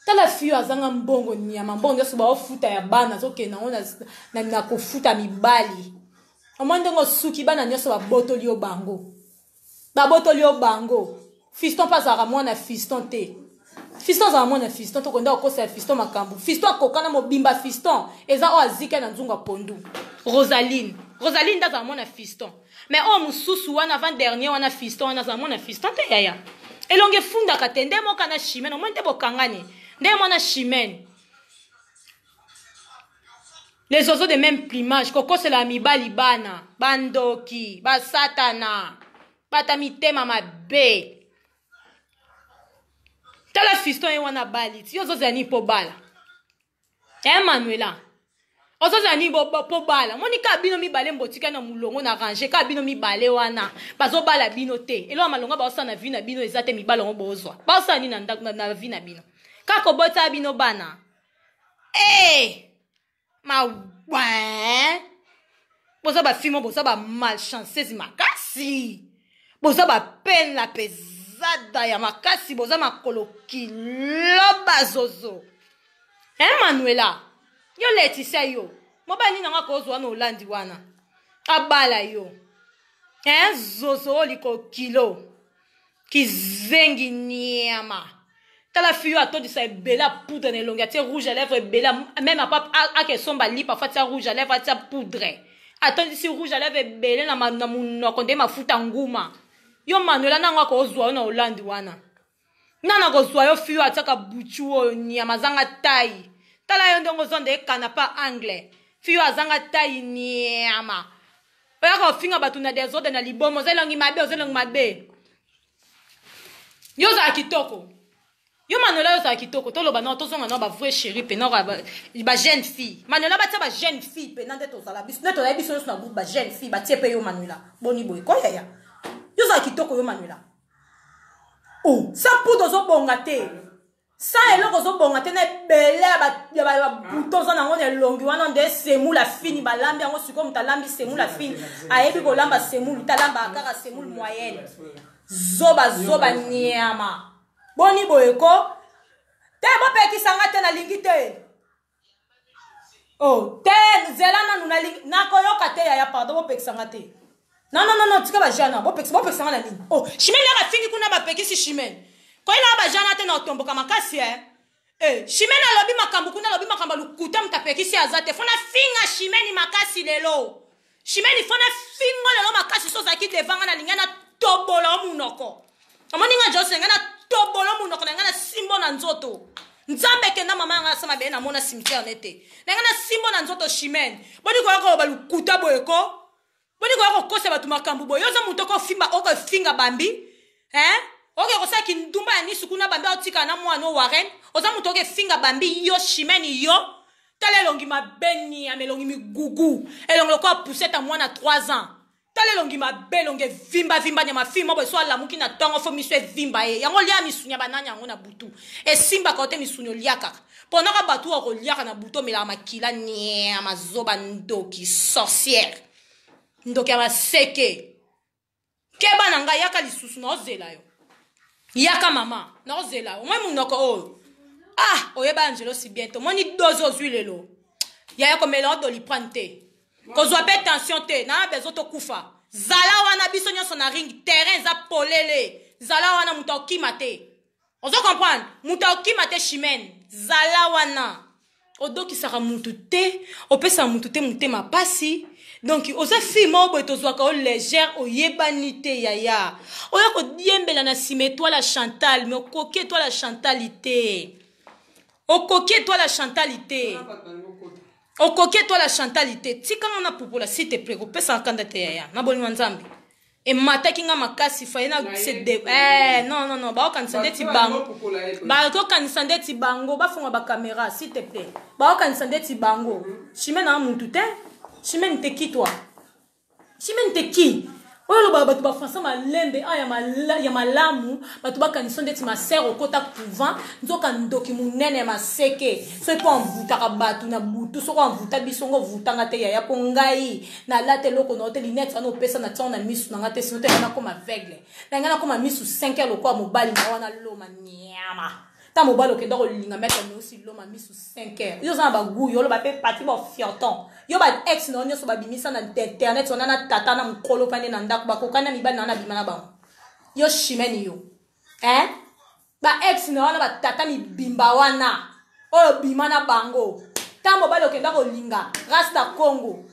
tala fio azanga mbongo nyama mbongo so ba ofuta ya bana zo ke na ona na kofuta mibali omande ngo suki bana nyoso ba botoli o bango fiston pas à moi na fiston te fiston za moi na fiston to konda ko sa fiston makambu fiston akokana mobimba fiston eza o azika na nzunga pondu Rosaline da za moi na fiston mais o mususu wana avant dernier wana fiston wana za moi na fiston te yaya elonge funda katende mo kana Chimène o monte bokangane nde mo na Chimène Les oiseaux de même plumage. Koko c'est la mibali bana. Bandoki. Basatana. Batamitema mabe. Tala fiston e wana bali. Yo zo zani po bala. Manuela. Ozo zani po bala. Monika bino mi bale mbotika na mulongo na ranger. Ka bino mi bale wana. Bazo bala bino te. Elo malonga ba osa na vi na bino ezate mi bala ngo bozwa. Ba osa ni na vi na bino. Ka ko bota bino bana. Ma ouais. Boza ba fimo boza ba malchanceuse makasi. Boza ba peine la pesada ya makasi boza makolo kiloba zozo. Manuela. Yo Leticia yo. Moba ni nanga ko zo na Holandi wana. Abala yo. Zozo liko kilo. Kizengi nyama. La fille a de sa belle poudre dans longue, tu rouge à lèvres belle, même à que son bali parfois tu rouge à lèvres tu poudre. Attends si rouge à lèvres belle na mon konde ma futa nguma. Yo Manuela na ngako zwa na Holland wana. Nana ko zwa yo fille ataka buchu nyama zanga tai. Tala yo ndongo zonde kanapa anglais. Fille azanga tai nyama. Oya ko finga batuna des autres na libomo zelangi mabe. Yo za kitoko. Yo Manuela yo sa kitoko to loba no to zonga no ba vrai chéri pe no ba jeune fille. Manuela ba tia ba jeune fille pe nande to sala bis neto ya biso na groupe ba jeune fille ba tie pe yo Manuela. Boni boy ko ya. Yo sa kitoko yo Manuela. Oh, sa poudre zo bongate. Sa eloko zo bongate na bele ba bouton za na ngone longi wana nde semu la fini ba lambi yango siko mutalambi semu la fini. Ayebi ko lamba semu talamba kaka semu moyenne. Zoba nyama. Boni boyeko te bo peki sanga te na lingi te. Oh, te zelana nuna lingi na koyoka te ya pardon bo peki sanga te. Non, tika ba jana bo peki sanga na lingi. Oh, Chimene la fingi kuna ba peki si Chimene. Ko ila ba jana te na otomboka makasi Chimene lobi makambu kuna lobi makamba lukuta mtapeki si azate. Fona finga Chimene makasi lelo. Chimene fona fingo lelo makasi so zaki devanga na linga na tobola munoko. Amoni nga jose nga na tobolo munoko na nga na simbo na nzoto. Nzambe kenda mama nga sama be na mona cimetière nete. Na nga na simbo na nzoto Chimene. Boni ko ko balukuta boyeko. Boni ko ko kose batu makambu boyo za mutoko fimba oko finga bambi. Oke ko sa kindumba ya nisu kuna bambi otika na mwana Warren. Oza mutoke finga bambi yo Chimene yo. Tale longi mabeni ya melongi migugu. Elongi ko pousseta mwana 3 ans. Tale longi mabe longe vimba nyama fimo bo so la muki na tongo fo miso vimba yango lia misunya bananya yango na butu e simba kote misunyo liaka pona ka batu ko liaka na butu mela makila nyama zoba ndoki sorcière ndoki ya maseke keba nanga yaka lisusu na ozela yo yaka mama na ozela o mwe munoko oyeba Angelo si bientôt moni dozo zuilelo ya ko mela do li prante. Kozwa pe tension te na bezo to kufa zala wana biso nyoso na ring terrain za polele zala wana muta okima te ozo comprendre muta okima te Chimene zala wana odoki saka mutu te opesa mutu te mutema pasi donc oza fille mo bo tozwa ka légère oyebani te yaya oya ko diembela na sime toi la Chantal mais okoke toi la chantalité okoke toi la chantalité. Okoke toi la chantalité. Tika na popola s'il te plaît. Opesa kandate ya. Na boli nzambi. E mata kinga makasi fa na se de non ba okansande ti bango. Ba okansande ti bango ba funga ba caméra s'il te plaît. Ba okansande ti bango. Chimene na muntu te. Chimene te qui toi? Chimene te qui? Oyo ba batu ba français malembe ya malamu batu ba kanisonde ti ma sœur okota couvent nzoka ndoki munene maseke so po envuta ka batu na butu so ko envuta bisongo vutanga te ya po ngai na late loko na hotel net na pesa na tsona misu na ngate sinote na koma aveugle na ngana koma misu 5 heures lokwa mobali na wana loma nyama ta mobali ke do linga mettre mais aussi loma misu 5 heures yo za ba gu yo lo ba pe parti ba fioton yo ba ex na onyo so ba bimisa na internet on na tata na mkolo pande na ndako ba kokana mibali na bimana ba yo Chimene yo ba ex na wana ba tata mi bimba wana oyo bimana bango ta mobali okenda ko linga rasta Congo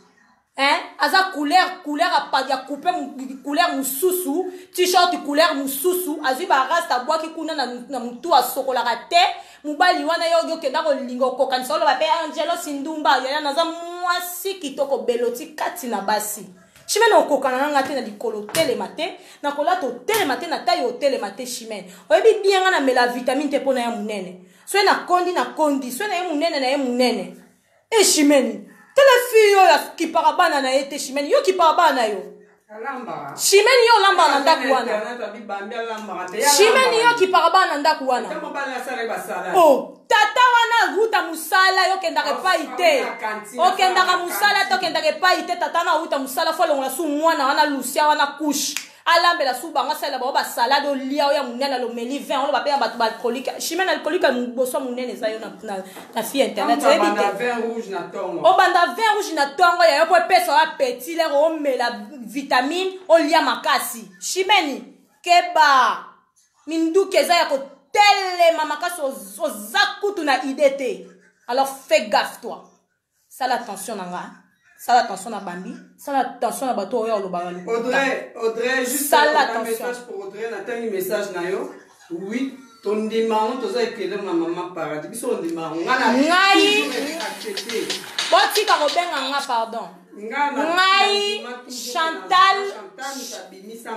aza couleur apadia couper couleur mususu t-shirt couleur mususu azi ba rasta boaki kuna na mutu asokola te mubali wana yo kenda ko linga ko kanisa lo ba pe Angelo Sindumba ya na za mwasi kitoko beloti kati na basi. Chimene okokana na ngate na likolo telemate na kolato telemate na tayo telemate chimene. Oyebi bien na mela vitamine te pona ya munene. So na kondi, so na ye munene. E chimene. Tele fiyo ya kiparabana na ete chimene, yo kiparabana yo. Chimene yo lamba na ndaku wana. Chimene yo kiparabana na ndaku wana. Oh, tata wana ruta musala yo kendake pa ite. O kendaka musala to kendake pa ite tata na ruta musala folo ngala su mwana wana lucia wana kush. Alambe la su banga sala ba salade o lia ya munene lo meli vin on ba pe ba alcoolique. Chimene alcoolique boso munene za yo na fi internet. O banda vin rouge na tongo. O banda vin rouge na tongo ya yo po pesa wa petit le o mela vitamine o lia makasi. Chimene keba minduke za ya ko telle makasi o zakutu na idete. Alors fais gaffe toi. Ça l'attention nanga. Ça l'attention na bambi. Ça l'attention na bato ya olobala. Audrey juste un message pour Audrey, na un message na yo. Oui, ton demande to za ekele na maman paradis. Biso on demande ngana. Ngai. Boti ka robenga nga pardon. Ngai Chantal.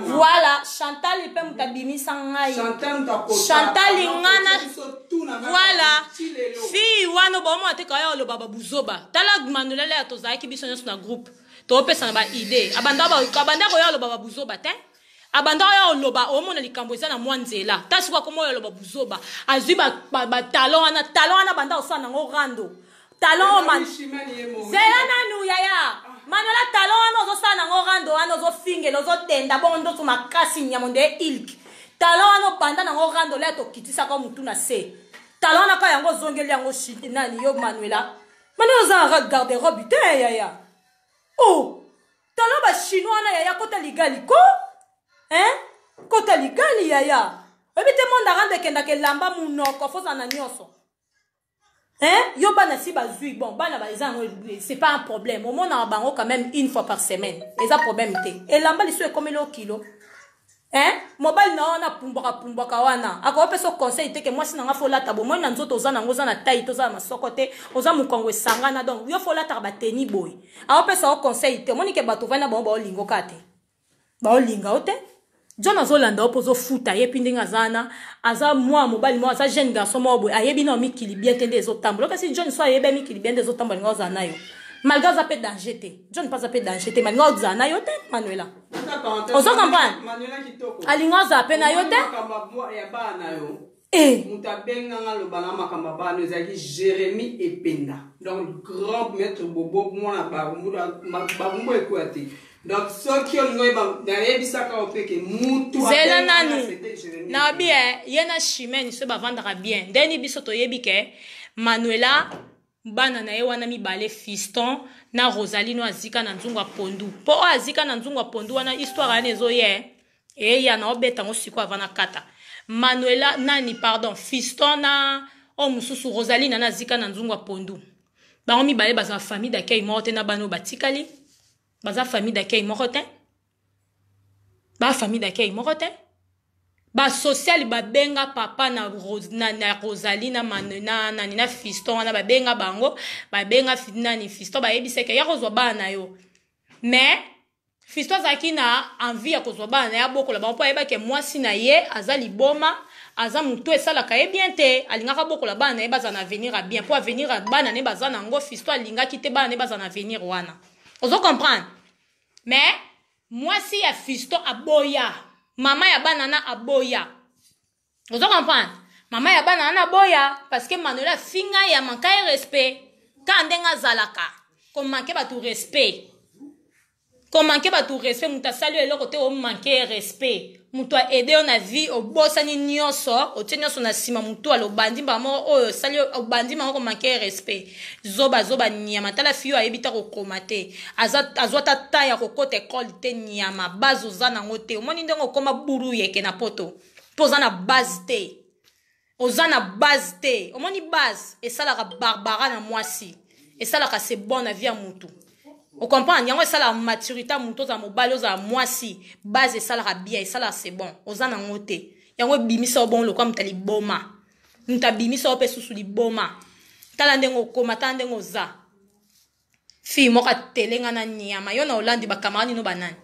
Voilà, Chantal il peut mutabimisa ngai. Chantal ngana. Voilà. Fi wana ba mo ateka ya olobaba buzoba. Tala manolele ya tozaki biso nyonso na groupe. To pesa na ba idée. Abanda ko ya olobaba buzoba te. Abanda ya oloba omona likambo eza na mwanzela. Tasi kwa komo ya oloba buzoba. Azwi ba talon na banda osana ngo rando. Talon man. Zela nanu yaya. Manola talon ano zo sana ngo rando ano zo finge lo zo tenda bondo to makasi nyamonde ilk. Talon ano banda na ngo rando le to kitisa ko mutu na se. Talon na ka yango zongeli yango shiti nani yo Manuela. Manuela za garde-robe te yaya. Oh. Talon ba chinois na yaya kota ligali ko? Kota ligali yaya. Ebite monda rande kenda ke lamba munoko foza na nyoso. Yo bana si bazui bon bana ba c'est pas un problème au moins na bango quand même une fois par semaine et ça problème té et lamba liso e comme le kilo mobile na pumbaka wana akope so conseil te que moi sinanga fola tabo moi na nzoto za na ngoza na taille to za masoko te oza mukongo sangana donc yo fola ta ba teni boy akope so conseil te moni ke bato vana bon ba olingo kate ba olinga ote John azolanda opozo futa yepi ndinga zana aza moi mobali moi aza jeune garçon moi boy ayebi na mi kilibia tende ezotambola kasi John so ayebe mi kilibia tende ezotambola nga ozana yo malgré ça peut danger te John pas ça peut danger te malgré ozana yo te Manuela ozo comprendre Manuela kitoko alinga za pe na yo te ya bana yo mutabenga nga lobana makamba bana ezaki Jérémy Ependa donc grand maître bobo moi na barumbu ekwati. Donc, ce qui ont eu derrière bisaka au peke mutu zela nanu na bien yena chimene se ba vendra bien deni bisoto yebike Manuela bana na ye wana mibale fiston na Rosaline azika na nzungu pondu po azika na nzungu pondu wana histoire ane zo ye e ya na obeta ngo siko avana kata Manuela nani pardon fiston na o mususu Rosaline na azika na nzungu pondu ba mibale baza famille d'accueil morte na bano batikali baza famille d'accueil morote ba famille d'accueil morote ba social ba benga papa na Rosaline na Manena na fiston na ba benga bango ba benga nani fiston ba yebiseke ya kozwa bana yo mais fiston zaki na envie ya kozwa bana ya bokola ba po yeba ke mwasi na ye azali boma aza muto esala ka ye bien te alingaka bokola bana ye baza na venir a bien pour venir a bana ne baza na ngo fiston alingaki te bana ne baza na venir wana. Ozo comprendre? Mais moi si ya fiston aboya, maman ya banana aboya. Ozo comprendre? Maman ya banana aboya parce que Manuela finga ya manka respect. Quand ndenga zalaka, comme manquer ba tout respect. Comme manquer ba tout respect, muta saluer le côté o manquer respect. Muto aider on a vie au boss ni nyoso, o tenyo so na sima muto alo bandi ba mo o saluer o bandi ma ko manquer respect. Zoba nyama tala fiyo ayebita ko komate. Azota ta ya ko kote école te nyama bazo zana ngote. Omoni ndengo koma buru yeke na poto. Poza na base te. Ozana base te. Omoni base et ça la barbara na mwasi. Et ça la c'est bon na vie à mutu. On comprend, il y a la maturité à za mobile za mwasi base ça la bien et ça là c'est bon. Ozana ngote. Il y a bimisa bon lo comme tali boma. Nta bimisa ope susu li boma. Tala ndengo koma tala ndengo za. fille moka telenga na nyama yo na Hollande ba camarade no banane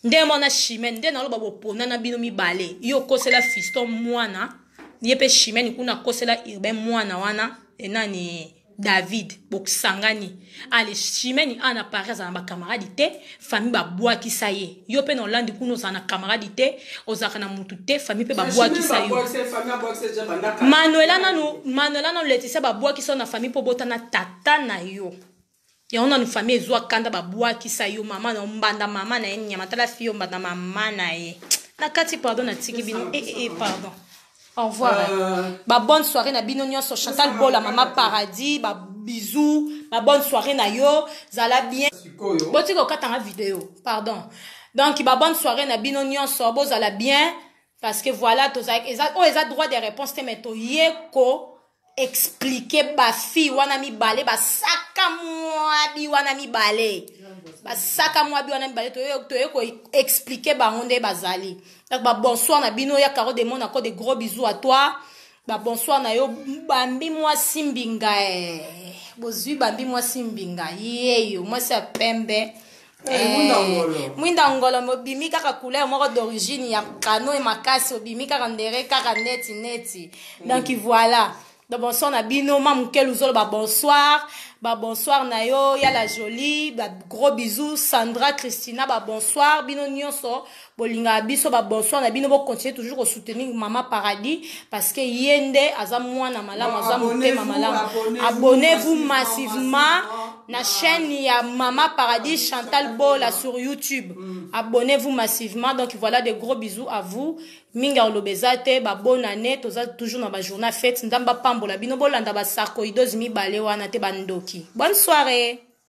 nde mona chimene nde na lo ba bopona na bino mibale yo kosela fiston mwana yepe chimene kuna kosela urbain mwana wana enani David boksangani ale chimene ana pareil za ba camarade te famille ba bois ki sa ye yo pe na Hollande kuno za na camarade te ozaka na mutu te famille pe ba bois ki sa yo Manuela nanu Laetitia ba bois ki sa na famille po bota na tata na yo ya ona nu famille ezwa kanda ba bois ki sa yo mama na mbanda mama na nyama tala fio mbanda mama na ye na kati pardon na tiki bino pardon. Au revoir. Ba bonne soirée na bino nyonso Chantal Bola Mama Paradis, ba bisous, ba bonne soirée na yo, zala bien. Boti ko katanga vidéo, pardon. Donc ba bonne soirée na bino nyonso bo zala bien parce que voilà to za eza droit de réponse te meto yeko expliquer ba fille wana mi balé ba saka moi bi wana mi balé. Ba saka moi bi wana mi balé to yeko expliquer ba onde bazali. Donc bah bonsoir na bino ya Caro de Monde encore des gros bisous à toi. Bah bonsoir na yo bambi moi simbinga bozui bambi moi simbinga yeyo moi c'est pembe mwinda ngolo mobimi kaka couleur moko d'origine ya kano et makasi obimi kaka ndere kaka neti donc voilà. Donc bonsoir na bino mamukel uzolo ba bonsoir na yo ya la jolie ba gros bisous Sandra Christina ba bonsoir bino nyonso bolinga biso ba bonsoir na bino bo continuer toujours à soutenir Mama Paradis parce que yende aza mwana malamu aza mutema malamu abonnez-vous massivement na chaîne ya Mama Paradis Chantal Bola sur YouTube abonnez-vous massivement donc voilà des gros bisous à vous minga olobezate ba bonne année toza toujours na ba journée fête ndamba pambola bino bolanda ba sarkoidos mi bale wana te bandoki bonne soirée.